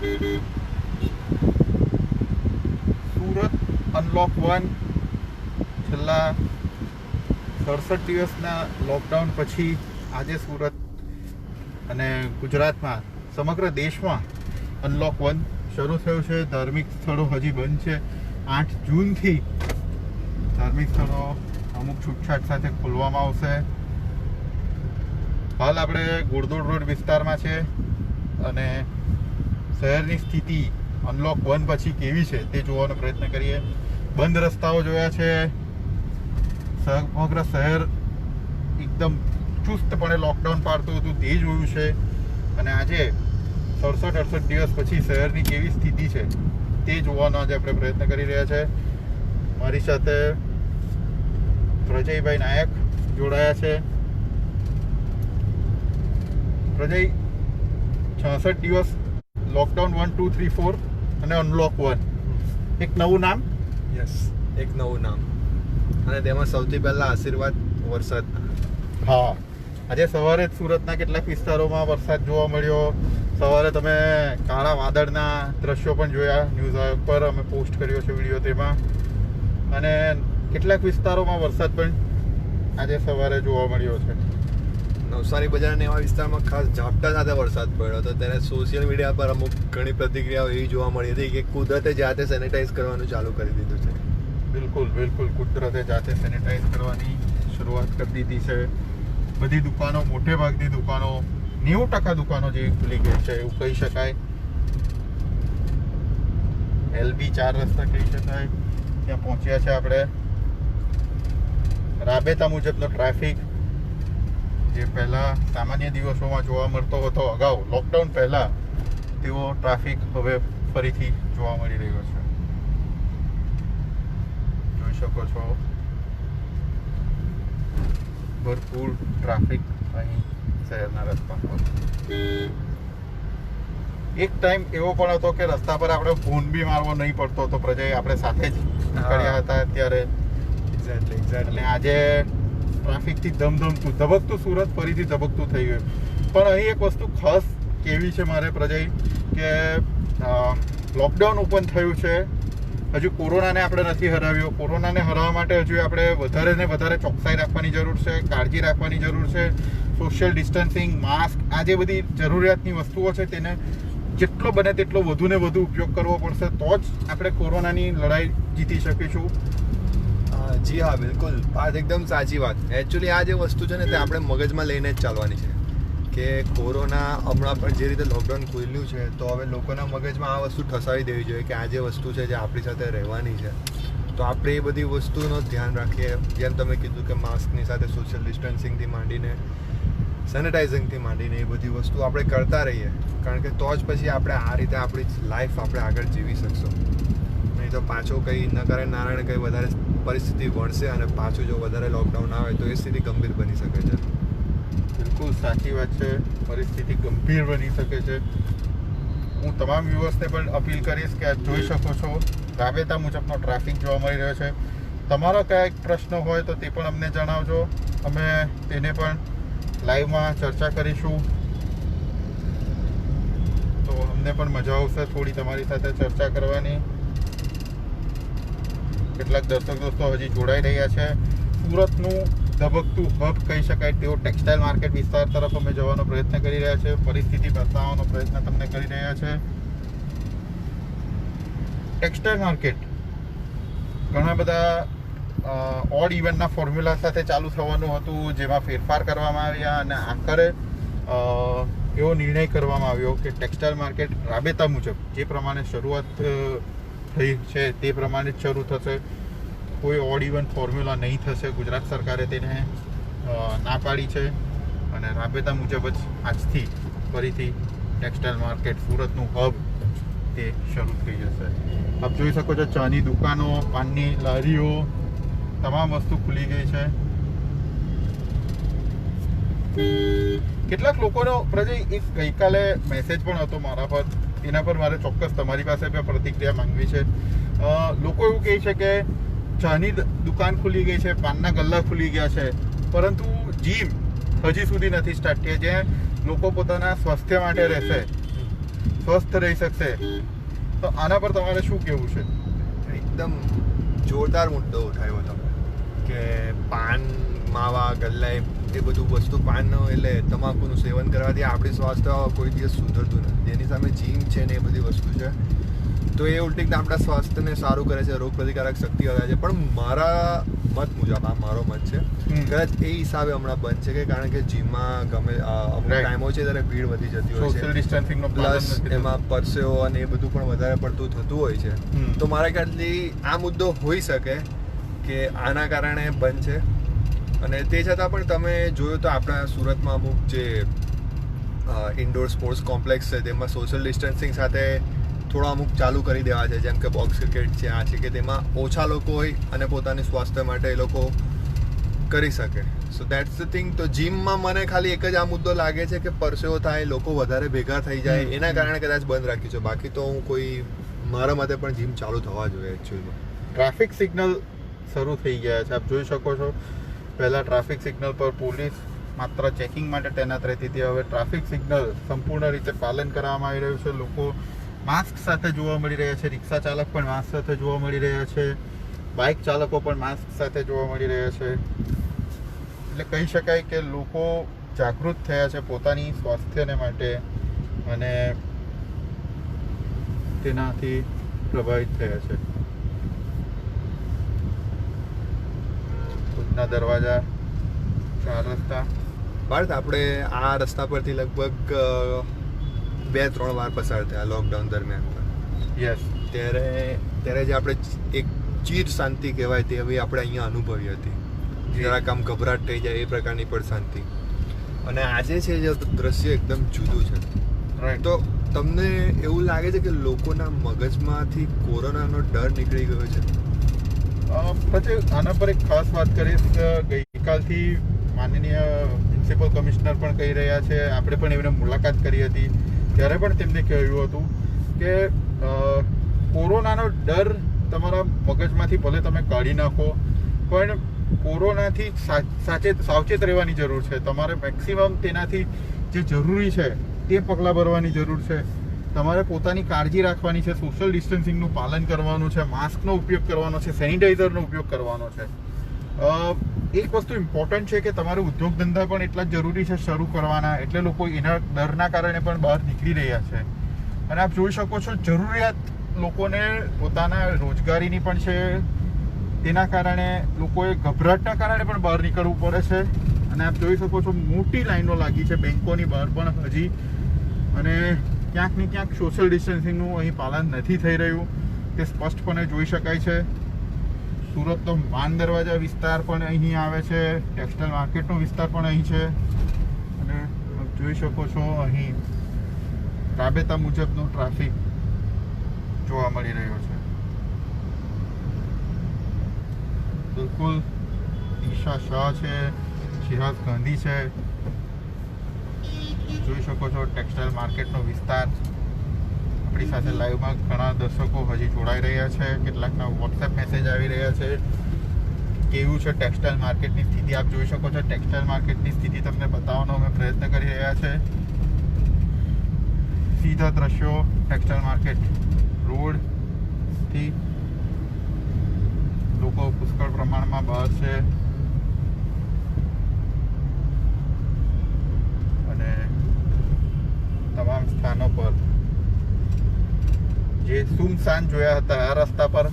Surat unlock 1 છેલ્લા 67 દિવસના lockdown પછી આજે સુરત અને ગુજરાતમાં સમગ્ર દેશમાં અનલોક 1 શરૂ થયું છે. ધાર્મિક સ્થળો હજી બંધ છે. 8 જૂનથી ધાર્મિક સ્થળો અમુક છૂટછાટ સાથે ખોલવામાં આવશે. હાલ આપણે ગુડદોડ રોડ વિસ્તારમાં છે અને શહેરની સ્થિતિ અનલોક 1 પછી કેવી છે તે જોવાનો પ્રયત્ન કરીએ. બંધ રસ્તાઓ જોયા છે. સમગ્ર શહેર એકદમ ચુસ્તપણે લોકડાઉન પાડતું હતું તે જોયું છે. અને આજે 67-68 દિવસ પછી શહેરની કેવી સ્થિતિ છે તે જોવાનો આજે આપણે પ્રયત્ન કરી રહ્યા છે. મારી સાથે પ્રજયભાઈ નાયક જોડાયા છે. પ્રજય, 66 દિવસ લોકડાઉન 1, 2, 3, 4 અને અનલોક 1, એક નવું નામ. યસ, એક નવું નામ. અને તેમાં સૌથી પહેલા આશીર્વાદ વરસાદ. હા, આજે સવારે જ સુરતના કેટલાક વિસ્તારોમાં વરસાદ જોવા મળ્યો. સવારે તમે કાળા વાદળના દ્રશ્યો પણ જોયા. ન્યૂઝ પર અમે પોસ્ટ કર્યો છે વિડીયો તેમાં. અને કેટલાક વિસ્તારોમાં વરસાદ પણ આજે સવારે જોવા મળ્યો છે. નવસારી બજારના એવા વિસ્તારમાં ખાસ ઝાપટા સાથે વરસાદ પડ્યો હતો. ત્યારે સોશિયલ મીડિયા પર અમુક ઘણી પ્રતિક્રિયાઓ એવી જોવા મળી હતી કે કુદરતે જાતે સેનિટાઈઝ કરવાનું ચાલુ કરી દીધું છે. બિલકુલ બિલકુલ, કુદરતે જાતે સેનિટાઈઝ કરવાની શરૂઆત કરી દીધી છે. બધી દુકાનો, મોટે ભાગની દુકાનો, 90% દુકાનો જેવી ખુલી ગઈ છે એવું કહી શકાય. LB 4 રસ્તા કહી શકાય ત્યાં પહોંચ્યા છે આપણે. રાબેતા મુજબનો ટ્રાફિક જે પહેલા સામાન્ય દિવસોમાં જોવા મળતો હતો અગાઉ લોકડાઉન પહેલા, તેવો ટ્રાફિક હવે ફરીથી જોવા મળી રહ્યો છે. જોઈ શકો છો ભરપૂર ટ્રાફિક અહીં શહેરના રસ્તા પર. એક ટાઈમ એવો પણ હતો કે રસ્તા પર આપણે ફોન બી મારવો નહીં પડતો હતો. પ્રજય, આપણે સાથે જ નીકળ્યા હતા ત્યારે. અને આજે ટ્રાફિકથી ધમધમતું ધબકતું સુરત ફરીથી ધબકતું થઈ ગયું. પણ અહીં એક વસ્તુ ખાસ કેવી છે મારે, પ્રજય, કે લોકડાઉન ઓપન થયું છે. હજુ કોરોનાને આપણે નથી હરાવ્યો. કોરોનાને હરાવવા માટે હજુ આપણે વધારે ને વધારે ચોકસાઈ રાખવાની જરૂર છે, કાળજી રાખવાની જરૂર છે. સોશિયલ ડિસ્ટન્સિંગ, માસ્ક, આ જે બધી જરૂરિયાતની વસ્તુઓ છે તેને જેટલો બને તેટલો વધુ ને વધુ ઉપયોગ કરવો પડશે. તો જ આપણે કોરોનાની લડાઈ જીતી શકીશું. જી હા, બિલકુલ. આ એકદમ સાચી વાત. એકચ્યુઅલી આ જે વસ્તુ છે ને તે આપણે મગજમાં લઈને જ ચાલવાની છે કે કોરોના હમણાં પણ જે રીતે લોકડાઉન ખુલ્યું છે તો હવે લોકોના મગજમાં આ વસ્તુ ઠસાવી દેવી જોઈએ કે આ જે વસ્તુ છે જે આપણી સાથે રહેવાની છે. તો આપણે એ બધી વસ્તુનું ધ્યાન રાખીએ. જેમ તમે કીધું કે માસ્કની સાથે સોશિયલ ડિસ્ટન્સિંગથી માંડીને સેનિટાઇઝિંગથી માંડીને એ બધી વસ્તુ આપણે કરતા રહીએ. કારણ કે તો જ પછી આપણે આ રીતે આપણી લાઈફ આપણે આગળ જીવી શકશું. નહીં તો પાછો કંઈ ન કરે નારાયણ કંઈ વધારે પરિસ્થિતિ વણશે અને પાછું જો વધારે લોકડાઉન આવે તો એ સ્થિતિ ગંભીર બની શકે છે. બિલકુલ સાચી વાત છે. પરિસ્થિતિ ગંભીર બની શકે છે. હું તમામ વ્યુઅર્સને પણ અપીલ કરીશ કે જોઈ શકો છો રાબેતા મુજબનો ટ્રાફિક જોવા મળી રહ્યો છે. તમારો કંઈક પ્રશ્ન હોય તો તે પણ અમને જણાવજો. અમે તેને પણ લાઈવમાં ચર્ચા કરીશું. તો અમને પણ મજા આવશે થોડી તમારી સાથે ચર્ચા કરવાની. કેટલાક દર્શક દોસ્તો હજી જોડાઈ રહ્યા છે. સુરતનું ધબકતું હબ કહી શકાય તેવો ટેક્સટાઇલ માર્કેટ વિસ્તાર તરફ અમે જવાનો પ્રયત્ન કરી રહ્યા છે. પરિસ્થિતિ બતાવવાનો પ્રયત્ન તમને કરી રહ્યા છે. ટેક્સટાઇલ માર્કેટ ઘણા બધા ઓડ ઇવનના ફોર્મ્યુલા સાથે ચાલુ થવાનું હતું, જેમાં ફેરફાર કરવામાં આવ્યા અને આખરે એવો નિર્ણય કરવામાં આવ્યો કે ટેક્સટાઇલ માર્કેટ રાબેતા મુજબ જે પ્રમાણે શરૂઆત થઈ છે તે પ્રમાણે જ શરૂ થશે. કોઈ ઓડ ઇવન ફોર્મ્યુલા નહીં થશે. ગુજરાત સરકારે તેને ના પાડી છે અને રાબેતા મુજબ જ આજથી ફરીથી ટેક્સટાઇલ માર્કેટ સુરતનું હબ તે શરૂ થઈ જશે. આપ જોઈ શકો છો ચાની દુકાનો, પાનની લારીઓ, તમામ વસ્તુ ખુલી ગઈ છે. કેટલાક લોકોનો પ્રજય એક ગઈકાલે મેસેજ પણ હતો મારા પર, એના પર મારે ચોક્કસ તમારી પાસે પણ પ્રતિક્રિયા માંગવી છે. લોકો એવું કહે છે કે ચાની દુકાન ખુલી ગઈ છે, પાનના ગલ્લા ખુલી ગયા છે, પરંતુ જીમ હજી સુધી નથી સ્ટાર્ટ થયા. જે લોકો પોતાના સ્વાસ્થ્ય માટે રહેશે સ્વસ્થ રહી શકશે. તો આના પર તમારે શું કહેવું છે? એકદમ જોરદાર મુદ્દો ઉઠાવ્યો તમે કે પાન, માવા, ગલ્લા એ બધું વસ્તુ પાન એટલે તમાકુનું સેવન કરવાથી આપણી સ્વાસ્થ્ય કોઈ દિવસ સુધરતું નથી. એની સામે જીમ છે ને એ બધી વસ્તુ છે તો એ ઉલટી આપણા સ્વાસ્થ્યને સારું કરે છે, રોગ પ્રતિકારક શક્તિ વધે છે. પણ મારા મત મુજબ, આ મારો મત છે, કદાચ એ હિસાબે હમણાં બંધ છે કે કારણ કે જીમમાં ગમે અમુક ટાઈમો છે ત્યારે ભીડ વધી જતી હોય સોશિયલ છે, ડિસ્ટન્સિંગનો પ્લસ એમાં પરસેવો અને એ બધું પણ વધારે પડતું થતું હોય છે. તો મારા ખ્યાલથી આ મુદ્દો હોઈ શકે કે આના કારણે બંધ છે. અને તે છતાં પણ તમે જોયું તો આપણા સુરતમાં અમુક જે ઇન્ડોર સ્પોર્ટ્સ કોમ્પ્લેક્સ છે તેમાં સોશિયલ ડિસ્ટન્સિંગ સાથે થોડા અમુક ચાલુ કરી દેવા છે, જેમ કે બોક્સ ક્રિકેટ છે, આ છે કે તેમાં ઓછા લોકો હોય અને પોતાની સ્વાસ્થ્ય માટે એ લોકો કરી શકે. સો દેટ્સ ધ થિંગ. તો જીમમાં મને ખાલી એક જ આ મુદ્દો લાગે છે કે પરસેવો થાય, લોકો વધારે ભેગા થઈ જાય, એના કારણે કદાચ બંધ રાખ્યું છે. બાકી તો હું કોઈ, મારા મતે પણ જીમ ચાલુ થવા જોઈએ એકચ્યુઅલમાં. ટ્રાફિક સિગ્નલ શરૂ થઈ ગયા છે, આપ જોઈ શકો છો. પહેલા ટ્રાફિક સિગ્નલ પર પોલીસ માત્ર ચેકિંગ માટે તૈનાત રહેતી હતી, હવે ટ્રાફિક સિગ્નલ સંપૂર્ણ રીતે પાલન કરવામાં આવી રહ્યું છે. લોકો માસ્ક સાથે જોવા મળી રહ્યા છે, રિક્ષા ચાલક પણ માસ્ક સાથે જોવા મળી રહ્યા છે, બાઇક ચાલકો પણ માસ્ક સાથે જોવા મળી રહ્યા છે. એટલે કહી શકાય કે લોકો જાગૃત થયા છે પોતાની સ્વાસ્થ્યને માટે અને તેનાથી પ્રભાવિત થયા છે. ખુદના દરવાજા, 4 રસ્તા. ભારત આપણે આ રસ્તા પરથી લગભગ 2-3 વાર પસાર થયા લોકડાઉન દરમિયાન. યસ. ત્યારે જે આપણે એક ચીર શાંતિ કહેવાય તે હવે આપણે અહીંયા અનુભવી હતી. જરાક આમ ગભરાટ થઈ જાય એ પ્રકારની પણ શાંતિ. અને આજે છે જે દ્રશ્ય એકદમ જુદું છે. તો તમને એવું લાગે છે કે લોકોના મગજમાંથી કોરોનાનો ડર નીકળી ગયો છે? પછી આના પર એક ખાસ વાત કરીશ. ગઈકાલથી માનનીય મ્યુનિસિપલ કમિશનર પણ કહી રહ્યા છે, આપણે પણ એમને મુલાકાત કરી હતી ત્યારે પણ તેમને કહ્યું હતું કે કોરોનાનો ડર તમારા મગજમાંથી ભલે તમે કાઢી નાખો, પણ કોરોનાથી સાવચેત રહેવાની જરૂર છે. તમારે મેક્સિમમ તેનાથી જે જરૂરી છે તે પગલાં ભરવાની જરૂર છે. તમારે પોતાની કાળજી રાખવાની છે, સોશિયલ ડિસ્ટન્સિંગનું પાલન કરવાનું છે, માસ્કનો ઉપયોગ કરવાનો છે, સેનિટાઈઝરનો ઉપયોગ કરવાનો છે. એક વસ્તુ ઇમ્પોર્ટન્ટ છે કે તમારે ઉદ્યોગ ધંધા પણ એટલા જ જરૂરી છે શરૂ કરવાના, એટલે લોકો એના ડરના કારણે પણ બહાર નીકળી રહ્યા છે. અને આપ જોઈ શકો છો જરૂરિયાત લોકોને પોતાના રોજગારીની પણ છે, તેના કારણે લોકોએ ગભરાટના કારણે પણ બહાર નીકળવું પડે છે. અને આપ જોઈ શકો છો મોટી લાઈનો લાગી છે બેંકોની બહાર પણ હજી, અને ક્યાંક ને ક્યાંક સોશિયલ ડિસ્ટન્સિંગનું અહીં પાલન નથી થઈ રહ્યું, તે સ્પષ્ટપણે જોઈ શકાય છે. સુરતનો માન દરવાજા વિસ્તાર પણ અહીં આવે છે, ટેક્સટાઇલ માર્કેટનો વિસ્તાર પણ અહીં છે. અને જોઈ શકો છો અહીં રાબેતા મુજબનો ટ્રાફિક જોવા મળી રહ્યો છે. બિલકુલ ઈશા શાહ છે, શિરાઝ ગાંધી છે. જોઈ શકો છો ટેક્સટાઇલ માર્કેટનો વિસ્તાર. આપણી સાથે લાઈવમાં ઘણા દર્શકો હજી જોડાઈ રહ્યા છે, કેટલાકના વોટ્સએપ મેસેજ આવી રહ્યા છે. કેવું છે ટેક્સટાઇલ માર્કેટની સ્થિતિ આપ જોઈ શકો છો. ટેક્સટાઇલ માર્કેટની સ્થિતિ તમને બતાવવાનો અમે પ્રયત્ન કરી રહ્યા છે. સીધા દ્રશ્યો ટેક્સટાઇલ માર્કેટ રોડથી. લોકો પુષ્કળ પ્રમાણમાં બહાર છે અને તમામ સ્થાનો પર જે સુમસાન જોયા હતા આ રસ્તા પર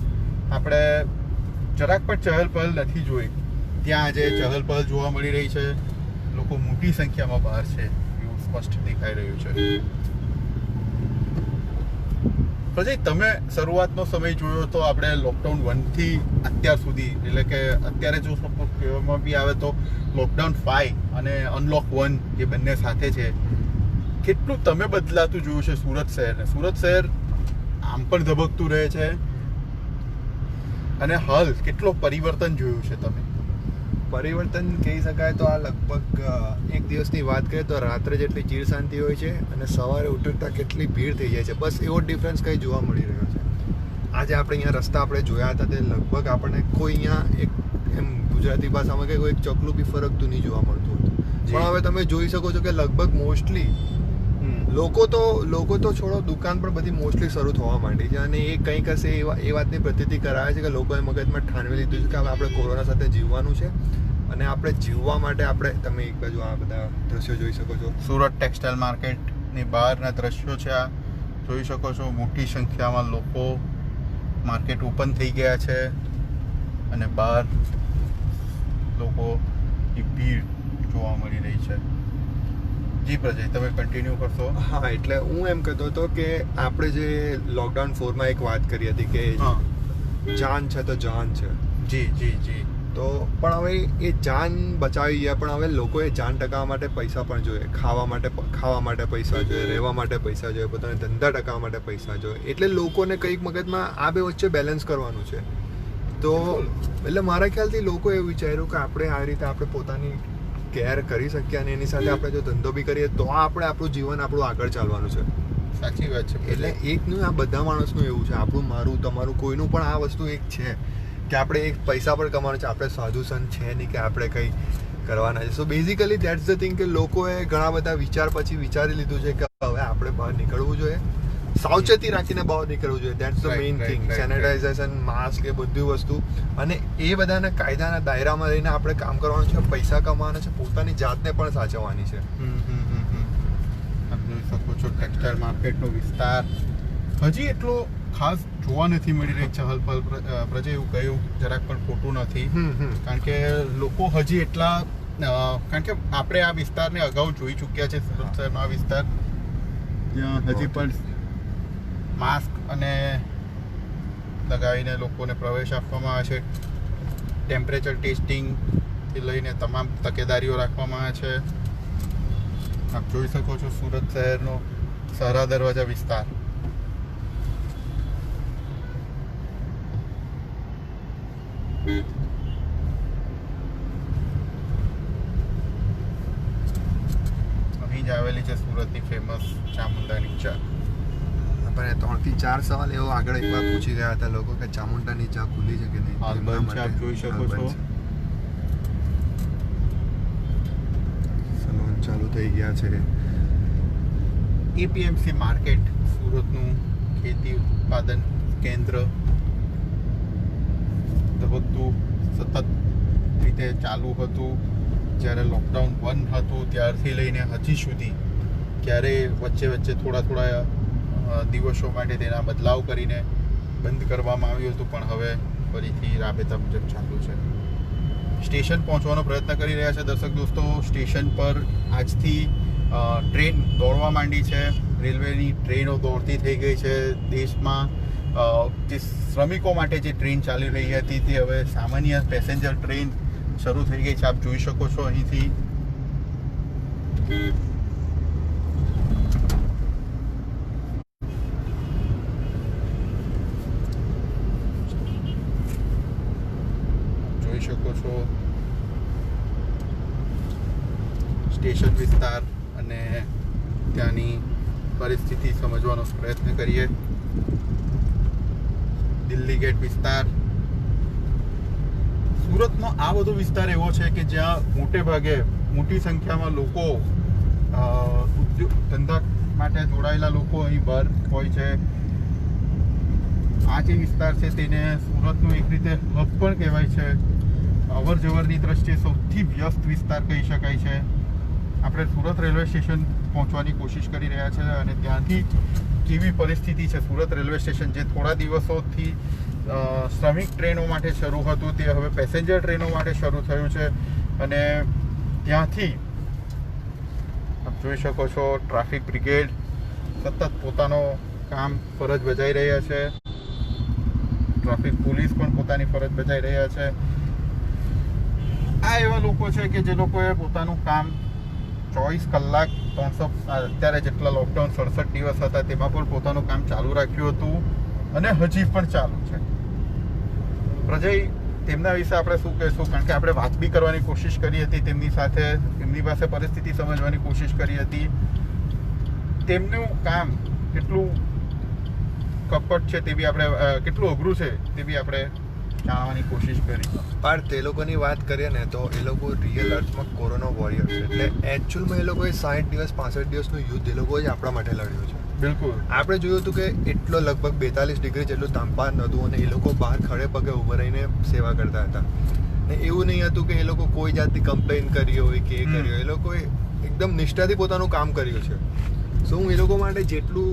આપણે જરાક પણ ચહલ પહલ નથી જોઈ. ત્યાં આજે ચહલ પહલ જોવા મળી રહી છે. લોકો મોટી સંખ્યામાં બહાર છે એવું સ્પષ્ટ દેખાઈ રહ્યું છે. પછી તમે શરૂઆતનો સમય જોયો તો આપણે લોકડાઉન 1 થી અત્યાર સુધી, એટલે કે અત્યારે જો સપોઝ કહેવામાં બી આવે તો લોકડાઉન 5 અને અનલોક 1 જે બંને સાથે છે, કેટલું તમે બદલાતું જોયું છે સુરત શહેરને? સુરત શહેર આમ પણ ધબકતું રહે છે અને હાલ કેટલો પરિવર્તન જોયું છે તમે? પરિવર્તન કહી શકાય તો આ લગભગ એક દિવસની વાત કરીએ તો રાત્રે જેટલી ચીર શાંતિ હોય છે અને સવારે ઉઠતા કેટલી ભીડ થઈ જાય છે, બસ એવો ડિફરન્સ કંઈ જોવા મળી રહ્યો છે. આજે આપણે અહીંયા રસ્તા આપણે જોયા હતા તે લગભગ આપણને કોઈ અહીંયા એક એમ ગુજરાતી ભાષામાં કે કોઈ એક ચકલું બી ફરકતું નહીં જોવા મળતું હતું. પણ હવે તમે જોઈ શકો છો કે લગભગ મોસ્ટલી લોકો તો છોડો, દુકાન પણ બધી મોસ્ટલી શરૂ થવા માંડી છે, અને એ કંઈક હશે એ વાતની પ્રતીતિ કરાવે છે કે લોકોએ મગજમાં ઠાનવી લીધું છે કે હવે આપણે કોરોના સાથે જીવવાનું છે, અને આપણે જીવવા માટે તમે એક બાજુ આ બધા દ્રશ્યો જોઈ શકો છો, સુરત ટેક્સટાઇલ માર્કેટની બહારના દ્રશ્યો છે આ જોઈ શકો છો. મોટી સંખ્યામાં લોકો, માર્કેટ ઓપન થઈ ગયા છે અને બહાર લોકોની ભીડ જોવા મળી રહી છે. જી પ્રજય, તમે કન્ટિન્યુ કરશો. હા, એટલે હું એમ કહેતો હતો કે આપણે જે લોકડાઉન 4માં એક વાત કરી હતી કે જાન છે તો જાન છે. જી તો પણ હવે એ જાન બચાવી ગયા, પણ હવે લોકોએ જાન ટકાવવા માટે પૈસા પણ જોઈએ, ખાવા માટે પૈસા જોઈએ, રહેવા માટે પૈસા જોઈએ, પોતાના ધંધા ટકાવવા માટે પૈસા જોઈએ. એટલે લોકોને કંઈક મગજમાં આ બે વચ્ચે બેલેન્સ કરવાનું છે. તો એટલે મારા ખ્યાલથી લોકોએ એવું વિચાર્યું કે આપણે આ રીતે આપણે પોતાની કેર કરી શકીએ, અને એની સાથે આપણે જો ધંધો બી કરીએ તો આપણું જીવન આગળ ચાલવાનું છે. સાચી વાત છે. એટલે એકનું આ બધા માણસનું એવું છે, આપણું, મારું, તમારું, કોઈનું પણ આ વસ્તુ એક છે કે આપણે એક પૈસા પણ કમાવાનો છે. આપણે સાધુ સંત છે નહીં કે આપણે કંઈ કરવાના છે. So basically that's the thing કે લોકોએ ઘણા બધા વિચારી લીધું છે કે હવે આપણે બહાર નીકળવું જોઈએ, સાવચેતી રાખીને બહાર નીકળવું જોઈએ. That's the main thing. Sanitization, mask, એ બધી વસ્તુ, અને એ બધાના કાયદાના દાયરામાં રહીને આપણે કામ કરવાનું છે, પૈસા કમાવાના છે, પોતાની જાતને પણ સાચવવાની છે. આપ જોઈ શકો છો ટેક્સટાઇલ માર્કેટનો વિસ્તાર હજી એટલો ખાસ જોવા નથી મળી રહી છે. હલપલ પ્રજય એવું કહ્યું જરાક પણ ખોટું નથી, કારણ કે લોકો હજી એટલા કારણ કે આપણે આ વિસ્તારને અગાઉ જોઈ ચૂક્યા છે. સુરત શહેરનો આ વિસ્તાર જ્યાં હજી પણ માસ્ક અને લગાવીને લોકોને પ્રવેશ આપવામાં આવે છે. ટેમ્પરેચર ટેસ્ટિંગથી લઈને તમામ તકેદારીઓ રાખવામાં આવે છે. આપ જોઈ શકો છો સુરત શહેરનો સહારા દરવાજા વિસ્તાર. અહીં જ આવેલી છે સુરતની ફેમસ ચામુંડાની ચા. પણ 3 થી 4 સવાલ એવો આગળ એકવાર પૂછી ગયા હતા લોકો કે ચામુંડાની ચા ખુલ્લી છે કે નહીં. હાલ બંધ છે, આપ જોઈ શકો છો. સલૂન ચાલુ થઈ ગયા છે. એપીએમસી માર્કેટ સુરતનું ખેતી ઉત્પાદન કેન્દ્ર ધબકતું સતત રીતે ચાલુ હતું. જ્યારે લોકડાઉન 1 હતું ત્યારથી લઈને હજી સુધી, ક્યારે વચ્ચે થોડા દિવસો માટે તેના બદલાવ કરીને બંધ કરવામાં આવ્યું હતું, પણ હવે ફરીથી રાબેતા મુજબ ચાલુ છે. સ્ટેશન પહોંચવાનો પ્રયત્ન કરી રહ્યા છે દર્શક દોસ્તો. સ્ટેશન પર આજથી ટ્રેન દોડવા માંડી છે. રેલવેની ટ્રેનો દોડતી થઈ ગઈ છે. દેશમાં જે શ્રમિકો માટે જે ટ્રેન ચાલી રહી હતી તે હવે સામાન્ય પેસેન્જર ટ્રેન શરૂ થઈ ગઈ છે. આપ જોઈ શકો છો અહીંથી. જોઈ શકો છો સ્ટેશન વિસ્તાર અને ત્યાંની પરિસ્થિતિ સમજવાનો પ્રયત્ન કરીએ. દિલ્હી ગેટ વિસ્તાર. સુરતનો આ બધો વિસ્તાર એવો છે કે જ્યાં મોટે ભાગે મોટી સંખ્યામાં લોકો ઉદ્યોગ ધંધા માટે જોડાયેલા લોકો અહીં બહાર હોય છે. આ જે વિસ્તાર છે તેને સુરતનું એક રીતે હબ પણ કહેવાય છે. અવર જવરની દ્રષ્ટિએ સૌથી વ્યસ્ત વિસ્તાર કહી શકાય છે. આપણે સુરત રેલવે સ્ટેશન પહોંચવાની કોશિશ કરી રહ્યા છે અને ત્યાંથી કેવી પરિસ્થિતિ છે. સુરત રેલવે સ્ટેશન જે થોડા દિવસોથી શ્રમિક ટ્રેનો માટે શરૂ હતું તે હવે પેસેન્જર ટ્રેનો માટે શરૂ થયું છે. અને ત્યાંથી આપ જોઈ શકો છો ટ્રાફિક બ્રિગેડ સતત પોતાનો કામ ફરજ બજાવી રહ્યા છે. ટ્રાફિક પોલીસ પણ પોતાની ફરજ બજાવી રહ્યા છે. આ એવા લોકો છે કે જે લોકોએ પોતાનું કામ 24 કલાક 300 અત્યારે જેટલા લોકડાઉન 67 દિવસ હતા તેમાં પણ પોતાનું કામ ચાલુ રાખ્યું હતું અને હજી પણ ચાલુ છે. પ્રજય, તેમના વિશે આપણે શું કહીશું? કારણ કે આપણે વાત બી કરવાની કોશિશ કરી હતી તેમની સાથે, એમની પાસે પરિસ્થિતિ સમજવાની કોશિશ કરી હતી. તેમનું કામ કેટલું કપટ છે તે બી આપણે, કેટલું અઘરું છે તે બી આપણે જાણવાની કોશિશ કરી. પણ તે લોકોની વાત કરીએ ને તો એ લોકો રિયલ અર્થમાં કોરોના વોરિયર છે. એટલે એકચ્યુઅલમાં એ લોકોએ 60 દિવસ 65 દિવસનું યુદ્ધ એ લોકોએ જ આપણા માટે લડ્યું છે. બિલકુલ. આપણે જોયું હતું કે એટલો લગભગ 42 ડિગ્રી જેટલું તાપમાન હતું અને એ લોકો બહાર ખડે પગે ઊભા રહીને સેવા કરતા હતા. ને એવું નહીં હતું કે એ લોકો કોઈ જાતની કમ્પ્લેન કરી હોય કે એ કરી હોય. એ લોકોએ એકદમ નિષ્ઠાથી પોતાનું કામ કર્યું છે. સો હું એ લોકો માટે જેટલું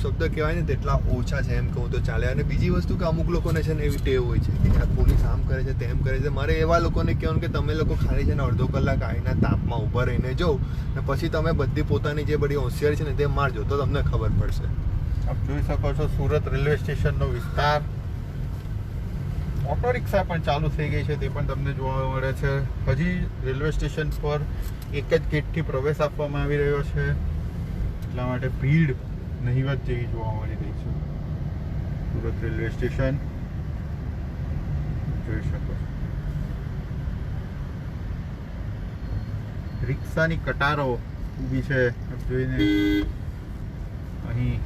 શબ્દ કહેવાય ને તેટલા ઓછા છે એમ કહું તો ચાલે. અને બીજી વસ્તુ કે અમુક લોકોને છે ને એવી ટેવ હોય છે કે પોલીસ આમ કરે છે તેમ કરે છે. મારે એવા લોકોને કહેવાનું કે તમે લોકો ખાલી છે ને અડધો કલાક આવીને તાપમાં ઊભા રહીને જાઓ ને પછી તમે બધી પોતાની જે બધી હોશિયારી છે ને તે મારજો તો તમને ખબર પડશે. આપ જોઈ શકો છો સુરત રેલવે સ્ટેશનનો વિસ્તાર. ઓટો રિક્ષા પણ ચાલુ થઈ ગઈ છે તે પણ તમને જોવા મળે છે. હજી રેલવે સ્ટેશન પર એક જ ગેટથી પ્રવેશ આપવામાં આવી રહ્યો છે એટલા માટે ભીડ નહીવત જેવી જોવા મળી રહી છે. સુરત રેલવે સ્ટેશન જોઈ શકો છો. રિક્ષાની કટારો ઊભી છે જોઈને અહીં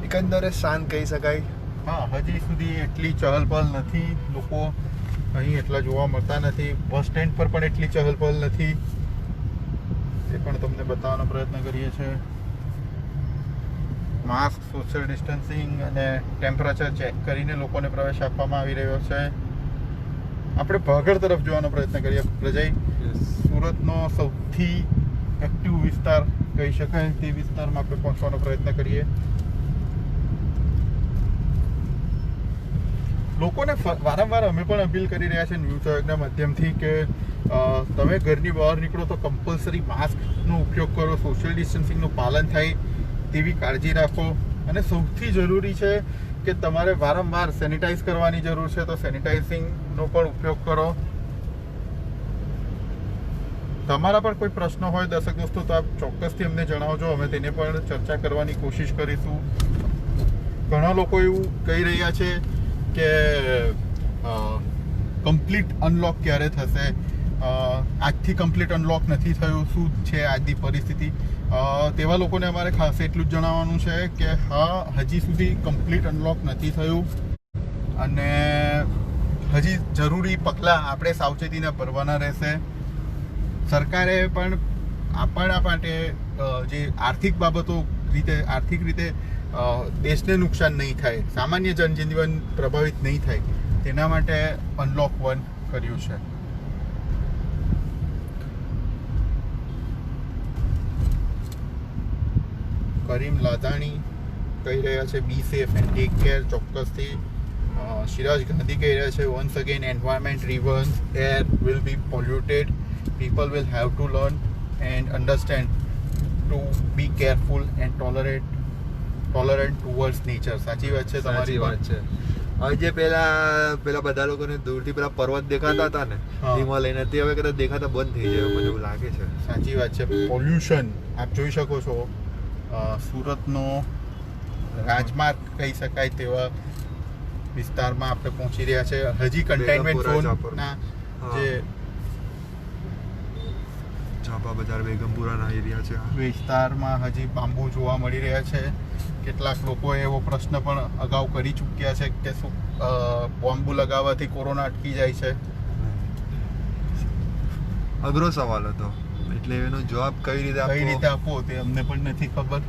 એકંદરે શાંત કહી શકાય. હા, હજી સુધી એટલી ચહલપહલ નથી. લોકો અહીં એટલા જોવા મળતા નથી. બસ સ્ટેન્ડ પર પણ એટલી ચહલપહલ નથી. એ પણ તમને બતાવવાનો પ્રયત્ન કરીએ છીએ. માસ્ક, સોશિયલ ડિસ્ટન્સિંગ અને ટેમ્પરેચર ચેક કરીને લોકોને પ્રવેશ આપવામાં આવી રહ્યો છે. આપણે ભાગળ તરફ જોવાનો પ્રયત્ન કરીએ. પ્રજય, સુરતનો સૌથી એક્ટિવ વિસ્તાર કહી શકાય તે વિસ્તારમાં આપણે પહોંચવાનો પ્રયત્ન કરીએ. લોકોને વારંવાર અમે પણ અપીલ કરી રહ્યા છીએ ન્યૂઝ સહયોગના માધ્યમથી કે તમે ઘરની બહાર નીકળો તો કમ્પલસરી માસ્કનો ઉપયોગ કરો, સોશિયલ ડિસ્ટન્સિંગનું પાલન થાય તેવી કાળજી રાખો. અને સૌથી જરૂરી છે કે તમારે વારંવાર સેનિટાઈઝ કરવાની જરૂર છે તો સેનિટાઈઝિંગનો પણ ઉપયોગ કરો. તમારા પણ કોઈ પ્રશ્નો હોય દર્શક દોસ્તો તો આપ ચોક્કસથી અમને જણાવજો. અમે તેને પણ ચર્ચા કરવાની કોશિશ કરીશું. ઘણા લોકો એવું કહી રહ્યા છે કે કમ્પ્લીટ અનલોક ક્યારે થશે. આજથી કમ્પ્લીટ અનલોક નથી થયું. શું છે આજની પરિસ્થિતિ? તેવા લોકોને અમારે ખાસ એટલું જ જણાવવાનું છે કે હા, હજી સુધી કમ્પ્લીટ અનલોક નથી થયું અને હજી જરૂરી પગલાં આપણે સાવચેતીના ભરવાના રહેશે. સરકારે પણ આપણા માટે જે આર્થિક બાબતો આર્થિક રીતે દેશને નુકસાન નહીં થાય, સામાન્ય જનજીવન પ્રભાવિત નહીં થાય તેના માટે અનલોક 1 કર્યું છે. કરીમ લાધાણી કહી રહ્યા છે be safe and take care. ચોક્કસથી શિરાજ ગાંધી કહી રહ્યા છે once again environment, rivers, air will be polluted. People will have to learn and understand to be careful and tolerant towards nature. સાચી વાત છે તમારી. વાત છે. હવે જે પેલા બધા લોકોને દૂરથી પેલા પર્વત દેખાતા હતા ને હિમાલયના, તે હવે કદાચ દેખાતા બંધ થઈ જાય મને એવું લાગે છે. સાચી વાત છે. પોલ્યુશન આપ જોઈ શકો છો. સુરતનો રાજમાર્ગ કહી શકાય તેવા વિસ્તારમાં આપણે પહોંચી રહ્યા છે. હજી કન્ટેનમેન્ટ ઝોનના જે ઝાપા બજાર, બેગમપુરાના એરિયા છે વિસ્તારમાં હજી બાંબુ જોવા મળી રહ્યા છે. કેટલાક લોકોએ એવો પ્રશ્ન પણ અગાઉ કરી ચૂક્યા છે કે શું બાંબુ લગાવવાથી કોરોના અટકી જાય છે? અઘરો સવાલ હતો. એટલે એનો જવાબ કઈ રીતે આપવો તે અમને પણ નથી ખબર.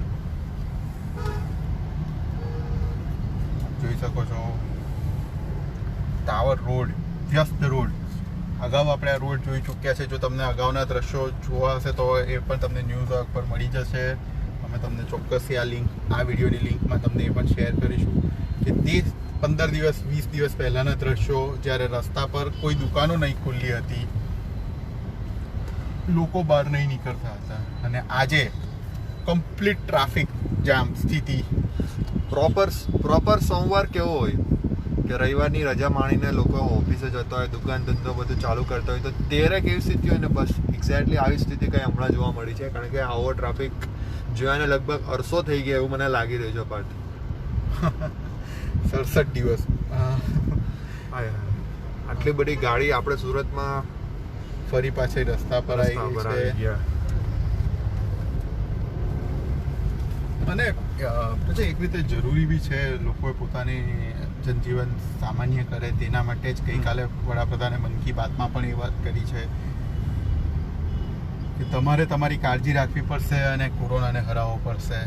જોઈ શકો છો ટાવર રોડ, વ્યસ્ત રોડ. અગાઉ આપણે આ રોડ જોઈ ચૂક્યા છે. જો તમને અગાઉના દ્રશ્યો જોવા હશે તો એ પણ તમને ન્યૂઝ પર મળી જશે. અમે તમને ચોક્કસથી આ વિડીયોની લિંકમાં તમને એ પણ શેર કરીશું કે તે 15 દિવસ 20 દિવસ પહેલાંના દ્રશ્યો જ્યારે રસ્તા પર કોઈ દુકાનો નહીં ખુલ્લી હતી, લોકો બહાર નહીં નીકળતા હતા અને આજે કમ્પ્લીટ ટ્રાફિક જામ સ્થિતિ. પ્રોપર સોમવાર કેવો હોય કે રવિવારની રજા માણીને લોકો ઓફિસે જતા હોય, દુકાન ધંધો બધું ચાલુ કરતા હોય, તો ત્યારે કેવી સ્થિતિ હોય ને બસ એક્ઝેક્ટલી આવી સ્થિતિ કંઈ હમણાં જોવા મળી છે. કારણ કે આવો ટ્રાફિક જોયાને લગભગ અરસો થઈ ગયા એવું મને લાગી રહ્યું છે. પાર્થ 67 દિવસ આટલી બધી ગાડી આપણે સુરતમાં ફરી પાછી રસ્તા પર આવી ગઈ છે. અને પછી એક રીતે જરૂરી બી છે લોકોએ પોતાની જનજીવન સામાન્ય કરે તેના માટે જ ગઈકાલે વડાપ્રધાને મન કી બાતમાં પણ એ વાત કરી છે કે તમારે તમારી કાળજી રાખવી પડશે અને કોરોનાને હરાવવો પડશે.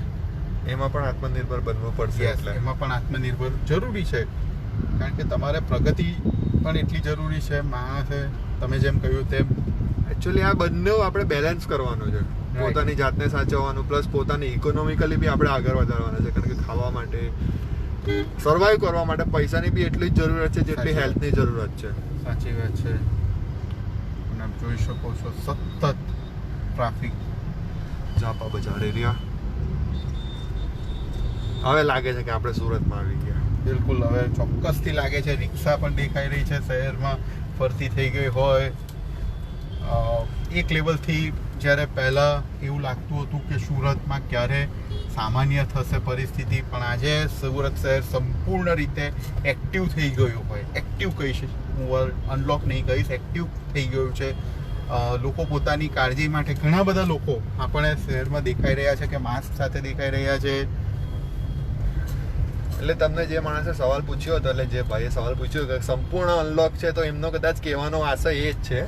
એમાં પણ આત્મનિર્ભર બનવું પડશે. એટલે એમાં પણ આત્મનિર્ભર જરૂરી છે, કારણ કે તમારે પ્રગતિ પણ એટલી જરૂરી છે. માણસે તમે જેમ કહ્યું તેમ એકચ્યુઅલી આ બંને આપણે બેલેન્સ કરવાનું છે. પોતાની જાતને સાચવવાનું પ્લસ પોતાની ઇકોનોમિકલી બી આપણે આગળ વધારવાના છે, કારણ કે ખાવા માટે સર્વાઈવ કરવા માટે પૈસાની બી એટલી જ જરૂરત છે જેટલી હેલ્થની જરૂરત છે. સાચી વાત છે. અને આપ જોઈ શકો છો સતત ટ્રાફિક જાપા બજાર એરિયા. હવે લાગે છે કે આપણે સુરતમાં આવી ગયા. બિલકુલ, હવે ચોક્કસથી લાગે છે. રિક્ષા પણ દેખાઈ રહી છે શહેરમાં ફરતી થઈ ગઈ હોય. એક લેવલથી જ્યારે પહેલાં એવું લાગતું હતું કે સુરતમાં ક્યારે સામાન્ય થશે પરિસ્થિતિ, પણ આજે સુરત શહેર સંપૂર્ણ રીતે એક્ટિવ થઈ ગયું હોય. એક્ટિવ કહીશ, હું અનલોક નહીં કહીશ, એક્ટિવ થઈ ગયું છે. લોકો પોતાની કાળજી માટે ઘણા બધા લોકો આપણે શહેરમાં દેખાઈ રહ્યા છે કે માસ્ક સાથે દેખાઈ રહ્યા છે. એટલે તમને જે માણસે સવાલ પૂછ્યો હતો, એટલે જે ભાઈએ સવાલ પૂછ્યો કે સંપૂર્ણ અનલોક છે, તો એમનો કદાચ કહેવાનો આશય એ જ છે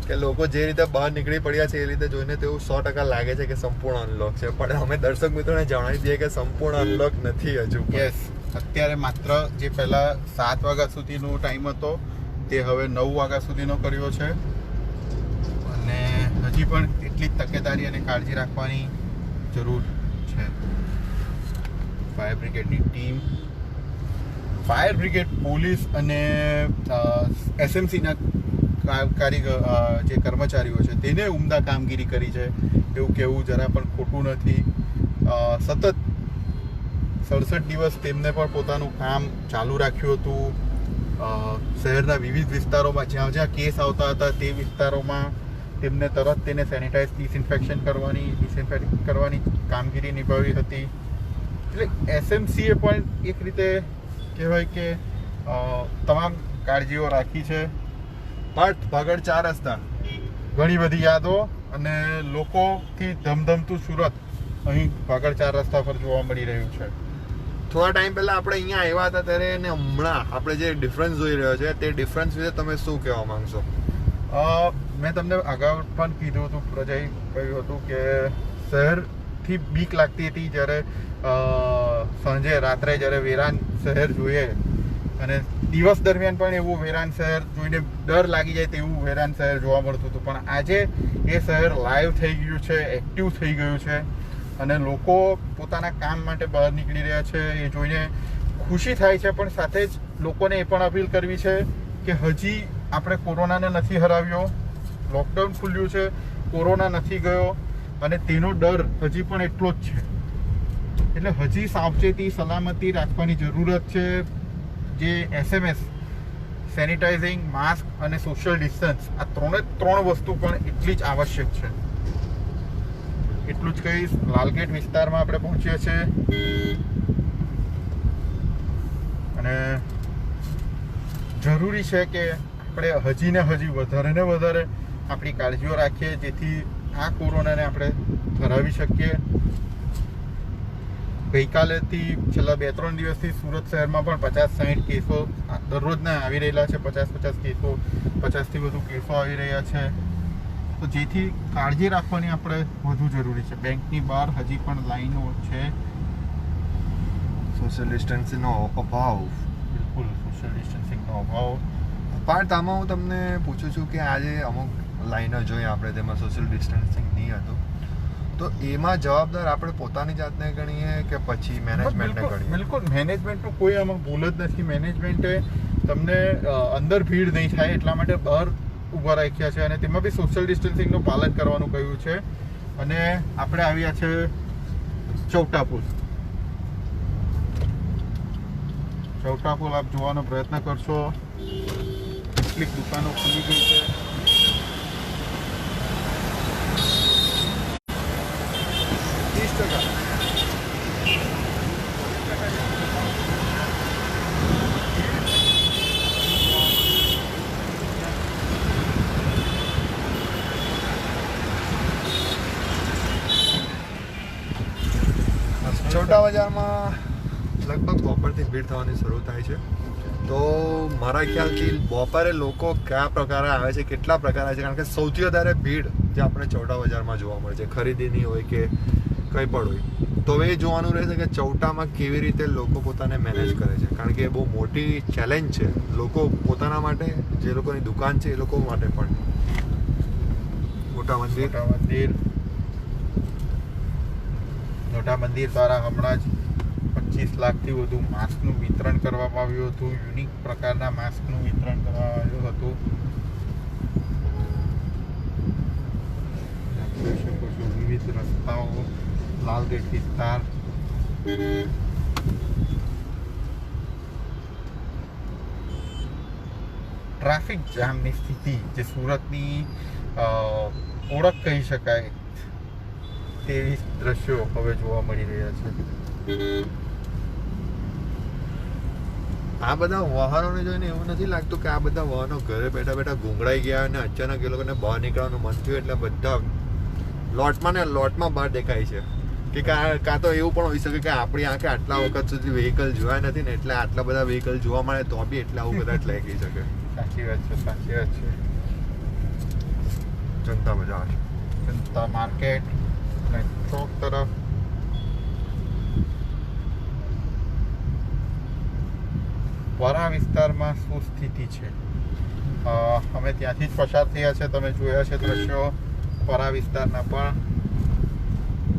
કે લોકો જે રીતે બહાર નીકળી પડ્યા છે એ રીતે જોઈને તેવું 100% લાગે છે કે સંપૂર્ણ અનલોક છે, પણ અમે દર્શક મિત્રોને જણાવી દઈએ કે સંપૂર્ણ અનલોક નથી હજુ. યસ, અત્યારે માત્ર જે પહેલા 7 વાગ્યા સુધીનો ટાઈમ હતો તે હવે 9 વાગ્યા સુધીનો કર્યો છે, અને હજી પણ એટલી જ તકેદારી અને કાળજી રાખવાની જરૂર છે. ફાયર બ્રિગેડની ટીમ, ફાયર બ્રિગેડ, પોલીસ અને એસએમસીના જે કર્મચારીઓ છે તેને ઉમદા કામગીરી કરી છે, એવું કહેવું જરા પણ ખોટું નથી. સતત 67 દિવસ તેમને પણ પોતાનું કામ ચાલુ રાખ્યું હતું. શહેરના વિવિધ વિસ્તારોમાં જ્યાં જ્યાં કેસ આવતા હતા તે વિસ્તારોમાં તેમને તરત તેને સેનિટાઈઝ ડિસઇન્ફેક્ટ કરવાની કામગીરી નિભાવી હતી. એટલે એસએમસીએ પણ એક રીતે કહેવાય કે તમામ કાળજીઓ રાખી છે. પાર્થ ભાગળ 4 રસ્તા, ઘણી બધી યાદો અને લોકોથી ધમધમતું સુરત અહીં ભાગળ 4 રસ્તા પર જોવા મળી રહ્યું છે. થોડા ટાઈમ પહેલા આપણે અહીંયા આવ્યા હતા ત્યારે અને હમણાં આપણે જે ડિફરન્સ જોઈ રહ્યો છે તે ડિફરન્સ વિશે તમે શું કહેવા માંગશો? મેં તમને અગાઉ પણ કીધું હતું, પ્રજાએ કહ્યું હતું કે શહેરથી બીક લાગતી હતી જ્યારે સાંજે રાત્રે જ્યારે વેરાન શહેર જોઈએ, અને દિવસ દરમિયાન પણ એવું વેરાન શહેર જોઈને ડર લાગી જાય તેવું વેરાન શહેર જોવા મળતું હતું. પણ આજે એ શહેર લાઈવ થઈ ગયું છે, એક્ટિવ થઈ ગયું છે, અને લોકો પોતાના કામ માટે બહાર નીકળી રહ્યા છે. એ જોઈને ખુશી થાય છે, પણ સાથે જ લોકોને એ પણ અપીલ કરવી છે કે હજી આપણે કોરોનાને નથી હરાવ્યો. લોકડાઉન ખુલ્યું છે, કોરોના નથી ગયો, અને તેનો ડર હજી પણ એટલો જ છે. એટલે હજી સાવચેતી, સલામતી રાખવાની જરૂરત છે. જે એસએમએસ, સેનિટાઇઝિંગ, માસ્ક અને સોશિયલ ડિસ્ટન્સ, આ ત્રણ વસ્તુ પણ એટલી જ આવશ્યક છે. એટલું જ કહીશ. લાલગેટ વિસ્તારમાં આપણે પહોંચીએ છીએ અને જરૂરી છે કે આપણે હજી ને હજી વધારે ને વધારે આપણી કાળજીઓ રાખીએ, જેથી આ કોરોનાને આપણે હરાવી શકીએ. ગઈકાલેથી છેલ્લા 2-3 દિવસથી સુરત શહેરમાં પણ 50-60 કેસો દરરોજના આવી રહેલા છે. 50 કેસો, 50થી વધુ કેસો આવી રહ્યા છે. તો જેથી કાળજી રાખવાની આપણે વધુ જરૂરી છે. બેંકની બહાર હજી પણ લાઈનો છે. સોશિયલ ડિસ્ટન્સિંગનો અભાવ. બિલકુલ, સોશિયલ ડિસ્ટન્સિંગનો અભાવ. પાર્થ, આમાં હું તમને પૂછું છું કે આજે અમુક લાઈનો જોઈ આપણે, તેમાં સોશિયલ ડિસ્ટન્સિંગ નહીં હતું, તો એમાં જવાબદાર આપણે પોતાની જાતને ગણીએ કે પછી મેનેજમેન્ટને ગણીએ? બિલકુલ, મેનેજમેન્ટનું કોઈ આમાં ભૂલ જ નથી. મેનેજમેન્ટે તમને અંદર ભીડ નહીં થાય એટલા માટે બહાર ઊભા રાખ્યા છે, અને તેમાં બી સોશિયલ ડિસ્ટન્સિંગનું પાલન કરવાનું કહ્યું છે. અને આપણે આવ્યા છે ચૌટા પુલ. ચૌટા પુલ આપ જોવાનો પ્રયત્ન કરશો. કેટલીક દુકાનો ખુલી ગઈ છે. છોટા બજારમાં લગભગ બપોરથી ભીડ થવાની શરૂ થાય છે. તો મારા ખ્યાલથી બપોરે લોકો કયા પ્રકારે આવે છે, કેટલા પ્રકાર આવે છે, કારણ કે સૌથી વધારે ભીડ જે આપણે ચૌટા બજારમાં જોવા મળે છે, ખરીદીની હોય કે કંઈ પણ હોય. તો હવે એ જોવાનું રહેશે કે ચૌટામાં કેવી રીતે લોકો પોતાને મેનેજ કરે છે, કારણ કે એ બહુ મોટી ચેલેન્જ છે લોકો પોતાના માટે, જે લોકોની દુકાન છે એ લોકો માટે પણ. મોટા મંદિર દ્વારા હમણાં જ 25 લાખથી વધુ માસ્કનું વિતરણ કરવામાં આવ્યું હતું. યુનિક પ્રકારના માસ્કનું વિતરણ કરવામાં આવ્યું હતું. જોઈ શકો છો વિવિધ રસ્તાઓ, લાલગેટ વિસ્તાર, ટ્રાફિક જામની સ્થિતિ જે સુરતની ઓળખ કહી શકાય તેવી દ્રશ્યો હવે જોવા મળી રહ્યા છે. આ બધા વાહનોને જોઈને એવું નથી લાગતું કે આ બધા વાહનો ઘરે બેઠા બેઠા ગુંગળાઈ ગયા અને અચાનક એ લોકોને બહાર નીકળવાનું મન થયું એટલે બધા લોટમાં બહાર દેખાય છે. કે કાં તો એવું પણ હોઈ શકે કે આપણી આંખે આટલા વખત સુધી વ્હીકલ જોયા નથી ને એટલે આટલા બધા વ્હીકલ જોવા મળે તો બી એટલે આવું કદાચ લાગી શકે. સાચી વાત છે. જનતા બજાર, જનતા માર્કેટ અને ચોક તરફ વરા વિસ્તારમાં શું સ્થિતિ છે? અમે ત્યાંથી જ પસાર થયા છે. તમે જોયા છે દ્રશ્યો વરા વિસ્તારના પણ.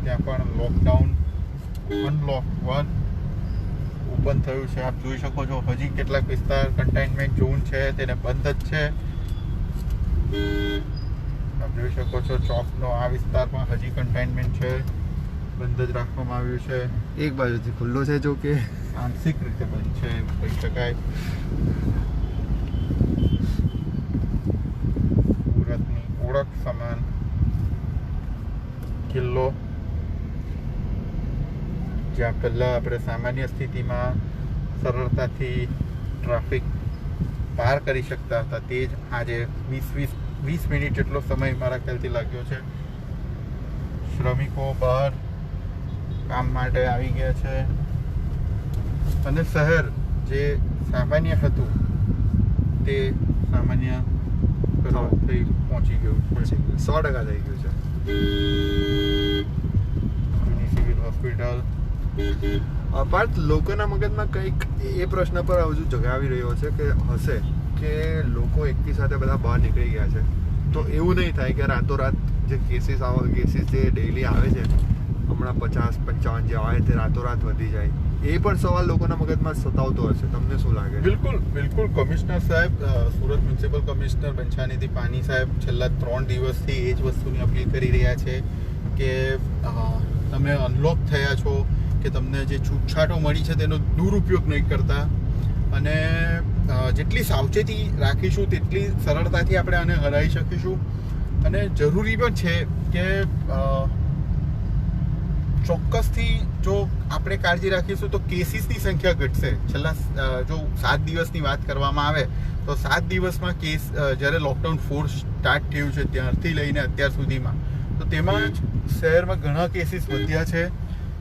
ત્યાં પણ લોકડાઉન અનલોક 1 ઓપન થયું છે. આપ જોઈ શકો છો હજી કેટલાક વિસ્તાર કન્ટેનમેન્ટ ઝોન છે તેને બંધ જ છે. આપ જોઈ શકો છો ચોકનો આ વિસ્તારમાં હજી કન્ટેનમેન્ટ છે, બંધ જ રાખવામાં આવ્યું છે. એક બાજુથી ખુલ્લો છે, જો કે આંશિક રીતે બંધ છે એવું કહી શકાય. સુરતની ઓળખ સમાન કિલ્લો, જ્યાં પહેલાં આપણે સામાન્ય સ્થિતિમાં સરળતાથી ટ્રાફિક પાર કરી શકતા હતા, તે જ આજે 20 મિનિટ જેટલો સમય મારા ખ્યાલથી લાગ્યો છે. શ્રમિકો બહાર કામ માટે આવી ગયા છે અને શહેર જે સામાન્ય હતું તે સામાન્ય થઈ પહોંચી ગયું છે. 100% થઈ ગયું છે. જૂની સિવિલ હોસ્પિટલ. પાર્થ, લોકોના મગજમાં કંઈક એ પ્રશ્ન પર હજુ જગાવી રહ્યો છે કે હશે કે લોકો એકની સાથે બધા બહાર નીકળી ગયા છે, તો એવું નહીં થાય કે રાતોરાત જે કેસીસ જે ડેઈલી આવે છે, હમણાં 50-55 જે આવે તે રાતોરાત વધી જાય. એ પણ સવાલ લોકોના મગજમાં સતાવતો હશે. તમને શું લાગે? બિલકુલ. કમિશનર સાહેબ, સુરત મ્યુનિસિપલ કમિશનર બંછાનિધિ પાની સાહેબ છેલ્લા 3 દિવસથી એ જ વસ્તુની અપીલ કરી રહ્યા છે કે તમે અનલોક થયા છો કે તમને જે છૂટછાટો મળી છે તેનો દુરુપયોગ નહીં કરતા, અને જેટલી સાવચેતી રાખીશું તેટલી સરળતાથી આપણે આને હરાવી શકીશું. અને જરૂરી પણ છે કે ચોક્કસથી જો આપણે કાળજી રાખીશું તો કેસીસની સંખ્યા ઘટશે. છેલ્લા જો 7 દિવસની વાત કરવામાં આવે તો 7 દિવસમાં કેસ જ્યારે લોકડાઉન 4 સ્ટાર્ટ થયું છે ત્યારથી લઈને અત્યાર સુધીમાં, તો તેમાં જ શહેરમાં ઘણા કેસીસ વધ્યા છે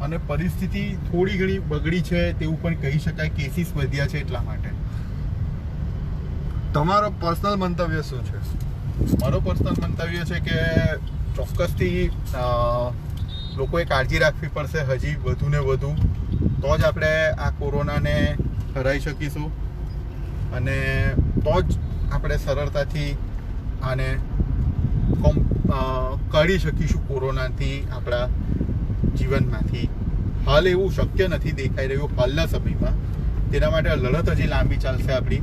અને પરિસ્થિતિ થોડી ઘણી બગડી છે તેવું પણ કહી શકાય. કેસીસ વધ્યા છે એટલા માટે. તમારો પર્સનલ મંતવ્ય શું છે? મારો પર્સનલ મંતવ્ય છે કે ચોક્કસથી લોકોએ કાળજી રાખવી પડશે હજી વધુ ને વધુ, તો જ આપણે આ કોરોનાને હરાવી શકીશું અને તો જ આપણે સરળતાથી આને કાઢી શકીશું કોરોનાથી આપણા જીવનમાંથી. હાલ એવું શક્ય નથી દેખાઈ રહ્યું હાલના સમયમાં. તેના માટે લડત હજી લાંબી ચાલશે આપણી.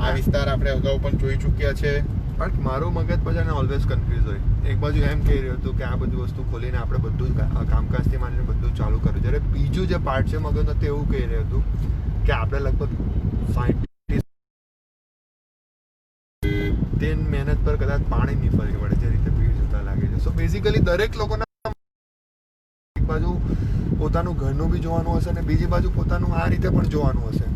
આ વિસ્તાર આપણે અગાઉ પણ જોઈ ચૂક્યા છે. પણ મારું મગજ પછી ઓલવેઝ કન્ફ્યુઝ હોય. એક બાજુ એમ કહી રહ્યું હતું કે આ બધી વસ્તુ ખોલીને આપણે બધું જ કામકાજથી માંડીને બધું ચાલુ કર્યું, જ્યારે બીજું જે પાર્ટ છે મગજનો તે એવું કહી રહ્યું હતું કે આપણે લગભગ 60 મહેનત પર કદાચ પાણી નહીં ફરી પડે જે રીતે ભીડ જોતા લાગે છે. સો બેઝિકલી દરેક લોકોના એક બાજુ પોતાનું ઘરનું બી જોવાનું હશે અને બીજી બાજુ પોતાનું આ રીતે પણ જોવાનું હશે.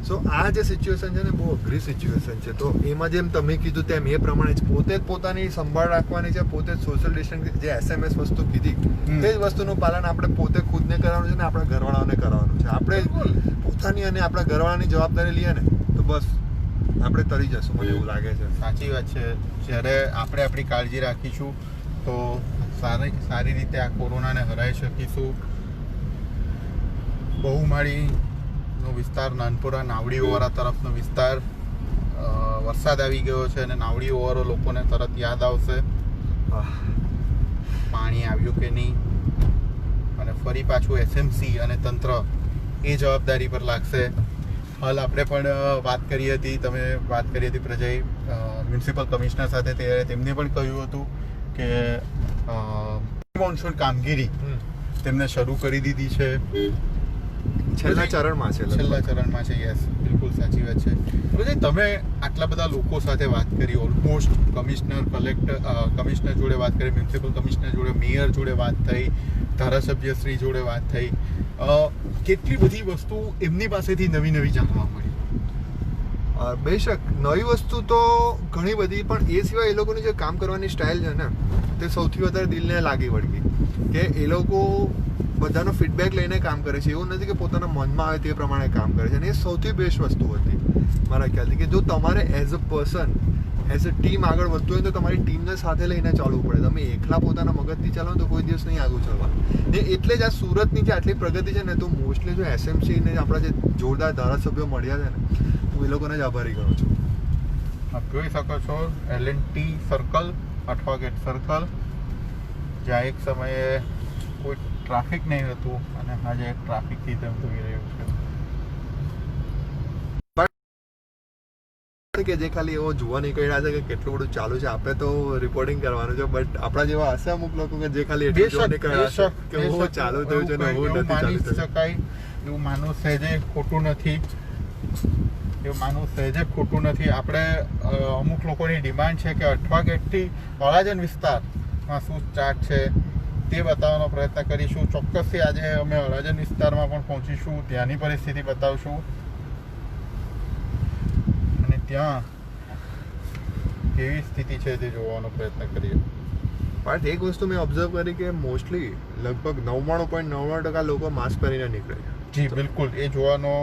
સો આ જે સિચ્યુએશન છે ને બહુ અઘરી સિચ્યુએશન છે. તો એમાં જેમ તમે કીધું તેમ એ પ્રમાણે જ પોતે જ પોતાની સંભાળ રાખવાની છે, પોતે જ સોશિયલ ડિસ્ટન્સ જે SMS વસ્તુ કીધી તે જ વસ્તુનું પાલન આપણે પોતે ખુદને કરવાનું છે ને આપણા ઘરવાળાઓને કરવાનું છે. આપણે પોતાની અને આપણા ઘરવાળાની જવાબદારી લઈએ ને તો બસ આપણે તરી જશું, મને એવું લાગે છે. સાચી વાત છે. જ્યારે આપણે આપણી કાળજી રાખીશું તો સારી રીતે આ કોરોનાને હરાવી શકીશું. બહુમાળીનો વિસ્તાર, નાનપુરા નાવડી ઓવારા તરફનો વિસ્તાર, વરસાદ આવી ગયો છે અને નાવડી ઓવારો લોકોને તરત યાદ આવશે પાણી આવ્યું કે નહીં, અને ફરી પાછું SMC અને તંત્ર એ જવાબદારી પર લાગશે. હાલ આપણે પણ વાત કરી હતી, તમે વાત કરી હતી પ્રજય મ્યુનિસિપલ કમિશનર સાથે, ત્યારે તેમને પણ કહ્યું હતું કે મોન્સૂન કામગીરી તેમને શરૂ કરી દીધી છે. છેલ્લા ચરણમાં છે. યસ, બિલકુલ સાચી વાત છે. પ્રજય, તમે આટલા બધા લોકો સાથે વાત કરી, ઓલમોસ્ટ કમિશનર જોડે વાત કરી, મ્યુનિસિપલ કમિશનર જોડે, મેયર જોડે વાત થઈ, ધારાસભ્યશ્રી જોડે વાત થઈ, કેટલી બધી વસ્તુ એમની પાસેથી નવી જાણવા મળી. બેશક નવી વસ્તુ તો ઘણી બધી, પણ એ સિવાય એ લોકોની જે કામ કરવાની સ્ટાઇલ છે ને તે સૌથી વધારે દિલને લાગી વળગી. કે એ લોકો બધાનો ફીડબેક લઈને કામ કરે છે, એવું નથી કે પોતાના મનમાં આવે તે પ્રમાણે કામ કરે છે. અને એ સૌથી બેસ્ટ વસ્તુ હતી મારા ખ્યાલથી, કે જો તમારે as a person, as a team આગળ વધતું હોય તો તમારી ટીમને સાથે લઈને ચાલવું પડે. તમે એકલા પોતાના મગજથી ચાલો તો કોઈ દિવસ નહીં આગળ ચાલવા. ને એટલે જ આ સુરતની જે આટલી પ્રગતિ છે ને, તો મોસ્ટલી જો SMC ને આપણા જે જોરદાર ધારાસભ્યો મળ્યા છે ને, હું એ લોકોને જ આભારી કરું છું. આપ જોઈ શકો છો L&T circle, Athwa gate circle, જ્યાં એક સમયે કોઈ ટ્રાફિક નહીં હતું અને આજે ટ્રાફિકથી ધમધમી રહ્યું છે. કે જે ખાલી એવો જોવા નીકળ્યા છે કે કેટલું બધું ચાલુ છે, આપણે તો રિપોર્ટિંગ કરવાનું છે, બટ આપણા જેવા હશે અમુક લોકો કે જે ખાલી એટલું જોવા નીકળ્યા છે કે હું ચાલુ થયું છે ને હું નથી ચાલુ થયું. એવું માનવું સહેજે ખોટું નથી. આપણે અમુક લોકોની ડિમાન્ડ છે કે અઠવા ગેટથી અડાજણ વિસ્તારમાં શું ચાર્ટ છે તે બતાવવાનો પ્રયત્ન કરીશું. ચોક્કસથી આજે અમે અડાજણ વિસ્તારમાં પણ પહોંચીશું, ત્યાંની પરિસ્થિતિ બતાવશું અને ત્યાં કેવી સ્થિતિ છે તે જોવાનો પ્રયત્ન કરીએ. પણ એક વસ્તુ મેં ઓબ્ઝર્વ કરી કે મોસ્ટલી લગભગ 99.99% લોકો માસ્ક પહેરીને નીકળે છે. જી બિલકુલ, એ જોવાનો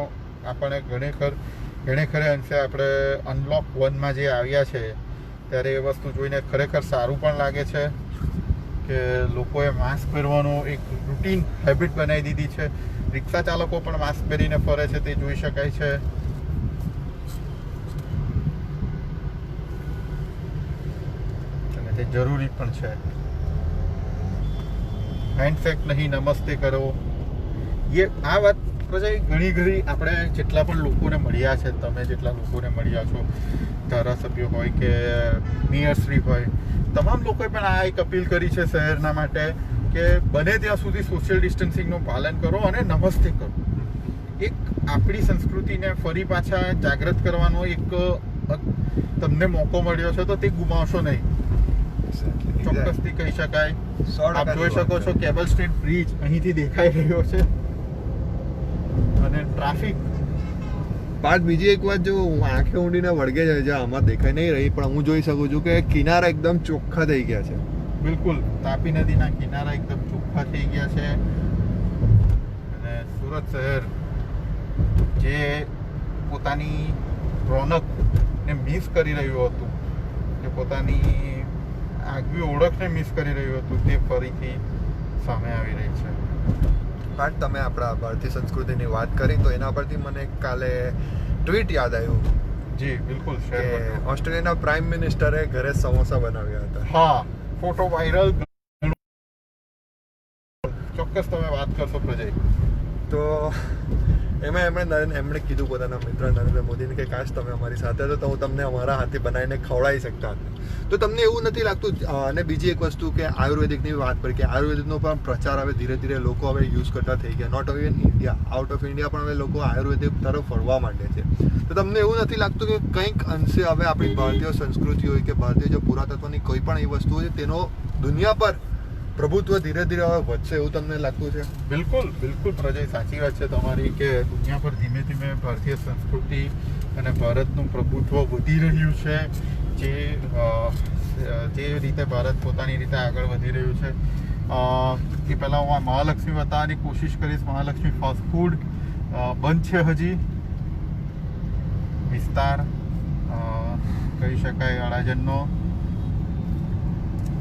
આપણને ઘણે ખરે અંશે આપણે અનલોક 1માં જે આવ્યા છે ત્યારે એ વસ્તુ જોઈને ખરેખર સારું પણ લાગે છે કે લોકોએ માસ્ક પહેરવાનો એક રૂટીન હેબિટ બનાવી દીધી છે. રિક્ષા ચાલકો પણ માસ્ક પહેરીને ફરે છે, તે જોઈ શકાય છે. અને તે જરૂરી પણ છે. હેન્ડશેક નહીં, નમસ્તે કરો. આ વાત ઘણી આપણે જેટલા પણ લોકોને મળ્યા છે, તમે જેટલા લોકોને મળ્યા છો, ધારાસભ્યો હોય કે મેયરશ્રી હોય, તમામ લોકોએ પણ આ એક અપીલ કરી છે શહેરના માટે કે બને ત્યાં સુધી સોશિયલ ડિસ્ટન્સિંગનું પાલન કરો અને નમસ્તે કરો. એક આપણી સંસ્કૃતિને ફરી પાછા જાગૃત કરવાનો એક તમને મોકો મળ્યો છે તો તે ગુમાવશો નહીં, ચોક્કસથી કહી શકાય. આપ જોઈ શકો છો કેબલ સ્ટ્રીટ બ્રિજ અહીંથી દેખાઈ રહ્યો છે અને ટ્રાફિક. બાદ બીજી એક વાત, જો આંખે ઊંડીને વળગે છે, જે આમાં દેખાઈ નહીં રહી, પણ હું જોઈ શકું છું કે કિનારા એકદમ ચોખ્ખા થઈ ગયા છે. બિલકુલ, તાપી નદીના કિનારા એકદમ ચોખ્ખા થઈ ગયા છે અને સુરત શહેર જે પોતાની રોનકને મિસ કરી રહ્યું હતું, જે પોતાની આગવી ઓળખને મિસ કરી રહ્યું હતું, તે ફરીથી સામે આવી રહી છે. પણ તમે આપણા ભારતીય સંસ્કૃતિની વાત કરી તો એના પરથી મને કાલે ટ્વીટ યાદ આવ્યું. જી બિલકુલ, ઓસ્ટ્રેલિયાના પ્રાઇમ મિનિસ્ટરે ઘરે સમોસા બનાવ્યા હતા. હા, ફોટો વાયરલ. ચોક્કસ તમે વાત કરશો પ્રજય. તો એમાં એમણે કીધું પોતાના મિત્ર નરેન્દ્ર મોદીને કે કાશ તમે અમારી સાથે હતો તો હું તમને અમારા હાથે બનાવીને ખવડાવી શકતા હતા. તો તમને એવું નથી લાગતું? અને બીજી એક વસ્તુ કે આયુર્વેદિકની વાત કરી કે આયુર્વેદિકનો પણ પ્રચાર હવે ધીરે ધીરે લોકો હવે યુઝ કરતા થઈ ગયા. Not only in India, out of India પણ હવે લોકો આયુર્વેદિક તરફ વળવા માંડે છે. તો તમને એવું નથી લાગતું કે કંઈક અંશે હવે આપણી ભારતીય સંસ્કૃતિ હોય કે ભારતીય જે પુરાતત્વની કોઈ પણ એ વસ્તુ હોય તેનો દુનિયા પર પ્રભુત્વ ધીરે ધીરે હવે વધશે એવું તમને લાગતું છે? બિલકુલ બિલકુલ પ્રજય, સાચી વાત છે તમારી કે દુનિયા પર ધીમે ધીમે ભારતીય સંસ્કૃતિ અને ભારતનું પ્રભુત્વ વધી રહ્યું છે. જે રીતે ભારત પોતાની રીતે આગળ વધી રહ્યું છે. એ પહેલાં હું મહાલક્ષ્મી બતાવવાની કોશિશ કરીશ. મહાલક્ષ્મી ફાસ્ટ ફૂડ બંધ છે હજી. વિસ્તાર કહી શકાય અડાજણનો,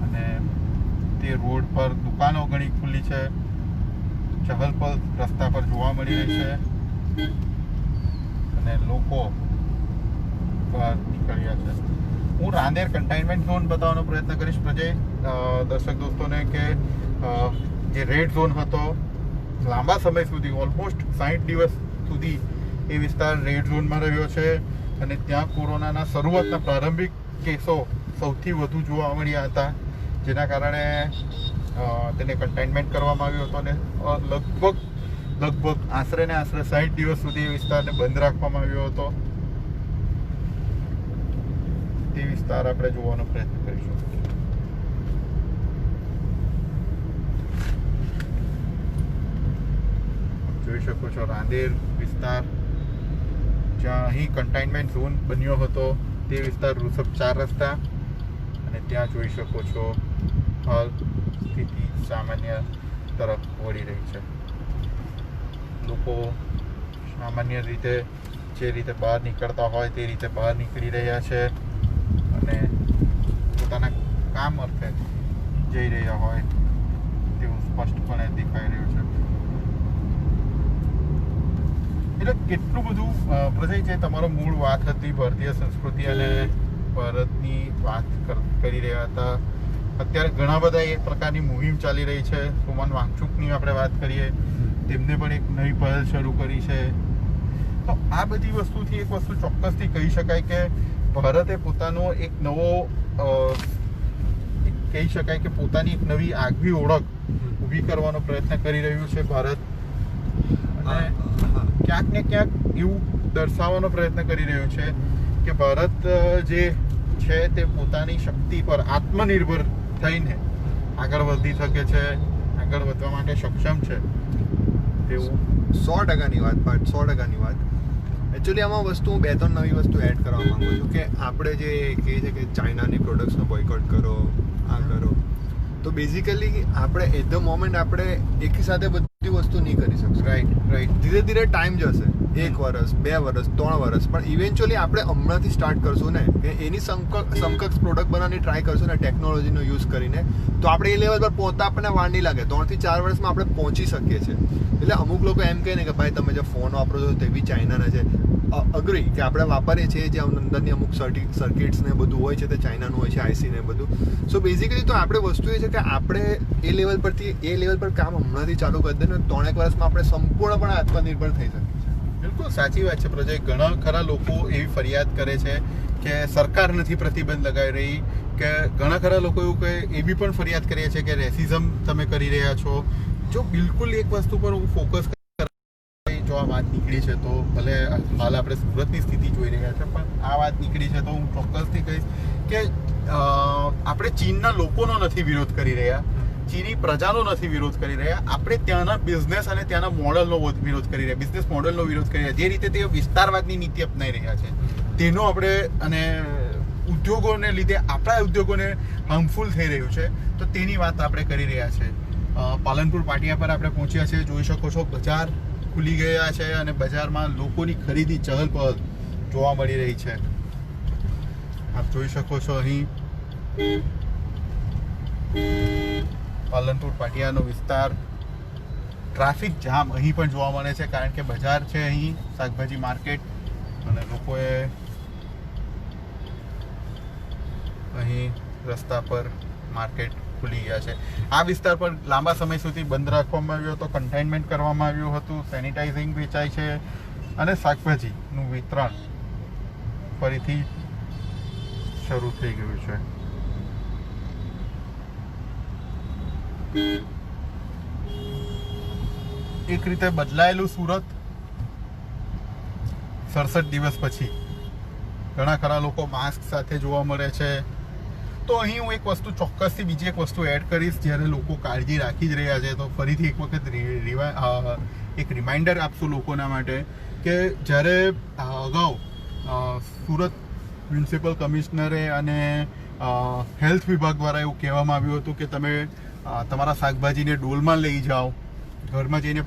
અને તે રોડ પર દુકાનો ઘણી ખુલ્લી છે. ચહલ પહલ રસ્તા પર જોવા મળી રહી છે અને લોકો બહાર નીકળ્યા છે. હું રાંદેર કન્ટેનમેન્ટ ઝોન બતાવવાનો પ્રયત્ન કરીશ પ્રજય દર્શક દોસ્તોને કે જે રેડ ઝોન હતો લાંબા સમય સુધી, ઓલમોસ્ટ 60 દિવસ સુધી એ વિસ્તાર રેડ ઝોનમાં રહ્યો છે અને ત્યાં કોરોનાના શરૂઆતના પ્રારંભિક કેસો સૌથી વધુ જોવા મળ્યા હતા, જેના કારણે તેને કન્ટેનમેન્ટ કરવામાં આવ્યો હતો અને લગભગ આશરે 60 દિવસ સુધી એ વિસ્તારને બંધ રાખવામાં આવ્યો હતો. તે વિસ્તાર આપણે જોવાનો પ્રયત્ન કરીશું. જોઈ શકો છો રાંદેર વિસ્તાર, જ્યાં અહીં કન્ટેનમેન્ટ ઝોન બન્યો હતો તે વિસ્તાર ઋષભ 4 રસ્તા, અને ત્યાં જોઈ શકો છો હાલ સ્થિતિ સામાન્ય તરફ વળી રહી છે. લોકો સામાન્ય રીતે જે રીતે બહાર નીકળતા હોય તે રીતે બહાર નીકળી રહ્યા છે અને પોતાના કામ અર્થે જઈ રહ્યા હોય તેવું સ્પષ્ટપણે દેખાઈ રહ્યું છે. એટલે કેટલું બધું પ્રજય છે. તમારો મૂળ વાત હતી ભારતીય સંસ્કૃતિ અને ભારતની વાત કરી રહ્યા હતા. અત્યારે ઘણા બધા એ પ્રકારની મુહિમ ચાલી રહી છે. સુમન વાંગચુકની આપણે વાત કરીએ, તેમને પણ એક નવી પહેલ શરૂ કરી છે. તો આ બધી વસ્તુથી એક વસ્તુ ચોક્કસથી કહી શકાય કે ભારતે પોતાનો એક નવો કહી શકાય કે પોતાની એક નવી આગવી ઓળખ ઊભી કરવાનો પ્રયત્ન કરી રહ્યું છે ભારત, અને ક્યાંક ને ક્યાંક એવું દર્શાવવાનો પ્રયત્ન કરી રહ્યું છે કે ભારત જે છે તે પોતાની શક્તિ પર આત્મનિર્ભર થઈને આગળ વધી શકે છે, આગળ વધવા માટે સક્ષમ છે. તેવું 100%ની વાત, 100%ની વાત. એકચ્યુઅલી આમાં વસ્તુ હું 2-3 નવી વસ્તુ એડ કરવા માંગુ છું કે આપણે જે કહે છે કે ચાઇનાની પ્રોડક્ટ્સનો બોયકોટ કરો, આ કરો, તો બેઝિકલી આપણે એટ ધ મોમેન્ટ આપણે એકી સાથે બધી વસ્તુ નહીં કરી શકશું. રાઈટ. ધીરે ધીરે ટાઈમ જશે, 1 વર્ષ, 2 વર્ષ, 3 વર્ષ, પણ ઇવેન્ચ્યુઅલી આપણે હમણાંથી સ્ટાર્ટ કરશું ને કે એની સમકક્ષ પ્રોડક્ટ બનાવવાની ટ્રાય કરશું ને ટેકનોલોજીનો યુઝ કરીને, તો આપણે એ લેવલ પર પહોંચતા આપણને વાર નહીં લાગે. 3 થી 4 વર્ષમાં આપણે પહોંચી શકીએ છીએ. એટલે અમુક લોકો એમ કહે ને કે ભાઈ તમે જે ફોન વાપરો છો તે બી ચાઇનાના છે. અગ્રી કે આપણે વાપરીએ છીએ જે અંદરની અમુક સર્કિટ્સ ને બધું હોય છે તે ચાઇનાનું હોય છે, આઈસી ને બધું. સો બેઝિકલી તો આપણે વસ્તુ એ છે કે આપણે એ લેવલ પર કામ હમણાંથી ચાલુ કરી દઈએ ને 3-1 વર્ષમાં આપણે સંપૂર્ણપણે આત્મનિર્ભર થઈ શકીએ છીએ. બિલકુલ સાચી વાત છે પ્રજય. ઘણા ખરા લોકો એવી ફરિયાદ કરે છે કે સરકાર નથી પ્રતિબંધ લગાવી રહી, કે ઘણા ખરા લોકો એવું કહે એવી પણ ફરિયાદ કરીએ છીએ કે રેસિઝમ તમે કરી રહ્યા છો. જો બિલકુલ એક વસ્તુ પર હું ફોકસ જો આ વાત નીકળી છે તો ભલે હાલ આપણે સુરતની સ્થિતિ જોઈ રહ્યા છે, પણ આ વાત નીકળી છે તો હું ચોક્કસથી કહીશ કે આપણે ચીનના લોકોનો નથી વિરોધ કરી રહ્યા, ચીની પ્રજાનો નથી વિરોધ કરી રહ્યા, આપણે ત્યાંના બિઝનેસ અને ત્યાંના મોડલનો વિરોધ કરી રહ્યા, બિઝનેસ મોડલનો વિરોધ કરી રહ્યા. જે રીતે તે વિસ્તારવાદની નીતિ અપનાવી રહ્યા છે તેનો આપણે, અને ઉદ્યોગોને લીધે આપણા ઉદ્યોગોને હાર્મફુલ થઈ રહ્યું છે તો તેની વાત આપણે કરી રહ્યા છે. પાલનપુર પાટિયા પર આપણે પહોંચ્યા છે. જોઈ શકો છો બજાર ખુલી ગયા છે અને બજારમાં લોકોની ખરીદી ચહલ પહલ જોવા મળી રહી છે. આપ જોઈ શકો છો અહીં પાલનપુર પાટિયાનો વિસ્તાર, ટ્રાફિક જામ અહીં પણ જોવા મળે છે કારણ કે બજાર છે અહીં, શાકભાજી માર્કેટ, અને લોકોએ અહીં રસ્તા પર માર્કેટ ખુલી ગયા છે. આ વિસ્તાર પર લાંબા સમય સુધી બંધ રાખવામાં આવ્યો હતો, કન્ટેનમેન્ટ કરવામાં આવ્યું હતું, સેનિટાઇઝિંગ વેચાય છે અને શાકભાજીનું વિતરણ ફરીથી શરૂ થઈ ગયું છે. એક રીતે બદલાયેલું સુરત 67 દિવસ પછી. ઘણા ખરા લોકો માસ્ક સાથે જોવા મળે છે, તો અહીં હું એક વસ્તુ ચોક્કસથી બીજી એક વસ્તુ એડ કરીશ. જ્યારે લોકો કાળજી રાખી જ રહ્યા છે તો ફરીથી એક વખત એક રિમાઇન્ડર આપશું લોકોના માટે કે જ્યારે અગાઉ સુરત મ્યુનિસિપલ કમિશનરે અને હેલ્થ વિભાગ દ્વારા એવું કહેવામાં આવ્યું હતું કે તમે તમારા શાકભાજીને ડોલમાં લઈ જાઓ, ઘરમાં જઈને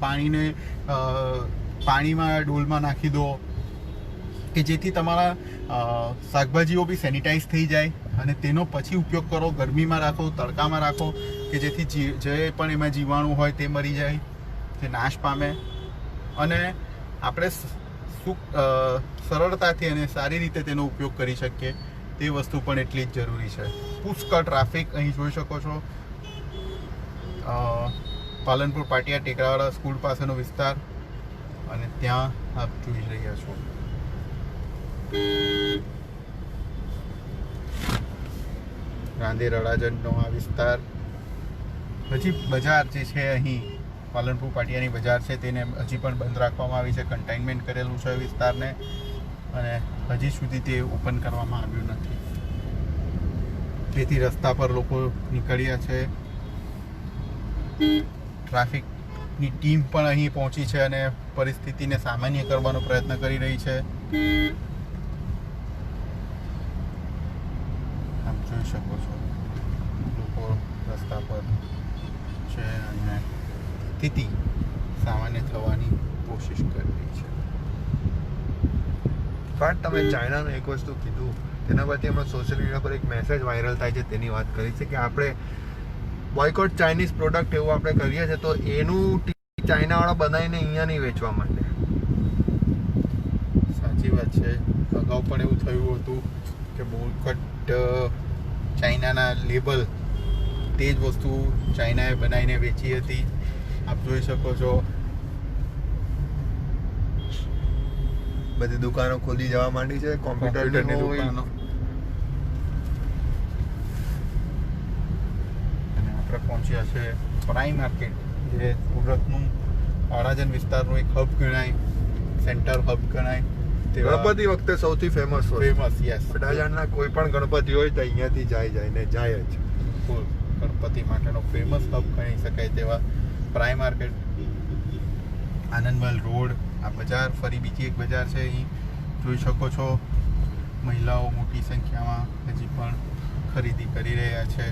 પાણીમાં ડોલમાં નાખી દો, કે જેથી તમારા શાકભાજીઓ બી સેનિટાઈઝ થઈ જાય અને તેનો પછી ઉપયોગ કરો. ગરમીમાં રાખો, તડકામાં રાખો, કે જેથી જે પણ એમાં જીવાણુ હોય તે મરી જાય, તે નાશ પામે અને આપણે સરળતાથી અને સારી રીતે તેનો ઉપયોગ કરી શકીએ. તે વસ્તુ પણ એટલી જ જરૂરી છે. પુષ્કળ ટ્રાફિક અહીં જોઈ શકો છો. પાલનપુર પાટિયા ટેકરાવાળા સ્કૂલ પાસેનો વિસ્તાર અને ત્યાં આપ જોઈ રહ્યા છો. ગાંધી રડાજનનો આ વિસ્તાર. હજી બજાર જે છે અહીં પાલનપુર પાટિયાની બજાર છે તેને હજી પણ બંધ રાખવામાં આવી છે, કન્ટેનમેન્ટ કરેલું છે વિસ્તારને અને હજી સુધી તે ઓપન કરવામાં આવ્યું નથી. તેથી રસ્તા પર લોકો નીકળ્યા છે. ટ્રાફિકની ટીમ પણ અહીં પહોંચી છે અને પરિસ્થિતિને સામાન્ય કરવાનો પ્રયત્ન કરી રહી છે. આપ જોઈ શકો છો લોકો રસ્તા પર છે અને સ્થિતિ સામાન્ય થવાની કોશિશ કરી રહી છે. પણ તમે ચાઇનાનું એક વસ્તુ કીધું તેના પરથી હમણાં સોશિયલ મીડિયા પર એક મેસેજ વાયરલ થાય છે, તેની વાત કરી છે કે આપણે બોયકોટ ચાઇનીઝ પ્રોડક્ટ એવું આપણે કરીએ છીએ તો એનું ચાઇનાવાળા બનાવીને અહીંયા નહીં વેચવા માટે. સાચી વાત છે. અગાઉ પણ એવું થયું હતું કે બોયકોટ ચાઇનાના લેબલ તે જ વસ્તુ ચાઇનાએ બનાવીને વેચી હતી. આપ જોઈ શકો છો બધી દુકાનો ખોલી જવા માંડી છે, કોમ્પ્યુટરની દુકાનો. અને આપણે પહોંચ્યા છે પ્રાઇમ માર્કેટ, જે સુરતનું અડાજણ વિસ્તારનું એક હબ ગણાય, સેન્ટર હબ ગણાય. ગણપતિ વખતે સૌથી ફેમસ હોય. Famous, yes. અડાજણના કોઈ પણ ગણપતિ હોય તો અહીંયાથી જાય જ. બિલકુલ ગણપતિ માટેનો ફેમસ હબ ગણી શકાય તેવા પ્રાઇમ માર્કેટ, આનંદમલ રોડ. આ બજાર ફરી બીજી એક બજાર છે, અહીં જોઈ શકો છો. મહિલાઓ મોટી સંખ્યામાં હજી પણ ખરીદી કરી રહ્યા છે.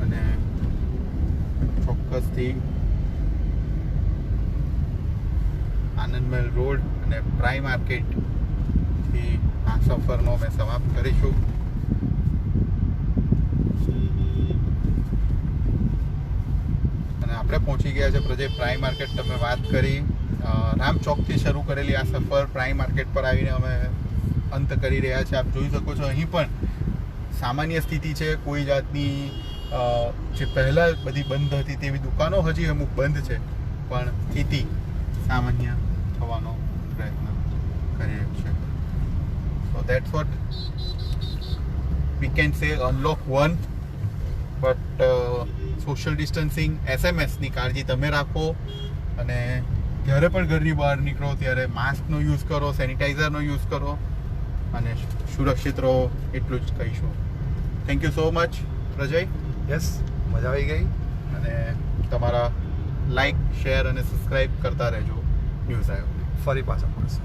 અને ચોક્કસથી આનંદમલ રોડ અને પ્રાઇમ માર્કેટથી આ સફરનો અમે સમાપ્ત કરીશું. અને આપણે પહોંચી ગયા છે પ્રજય પ્રાઇમ માર્કેટ. તમે વાત કરી રામ ચોકથી શરૂ કરેલી આ સફર પ્રાઇમ માર્કેટ પર આવીને અમે અંત કરી રહ્યા છે. આપ જોઈ શકો છો અહીં પણ સામાન્ય સ્થિતિ છે. કોઈ જાતની જે પહેલાં બધી બંધ હતી તેવી દુકાનો હજી અમુક બંધ છે, પણ સ્થિતિ સામાન્ય થવાનો પ્રયત્ન કરી રહ્યું છે. So that's what we can say. Unlock 1, but social distancing, એસએમએસની કાળજી તમે રાખો અને જ્યારે પણ ઘરની બહાર નીકળો ત્યારે માસ્કનો યુઝ કરો, સેનિટાઈઝરનો યુઝ કરો અને સુરક્ષિત રહો, એટલું જ કહીશું. Thank you so much Prajay. Yes, મજા આવી ગઈ. અને તમારા લાઈક, શેર અને સબસ્ક્રાઈબ કરતા રહેજો ન્યૂઝ આવ્યો. ફરી પાછા મળશે.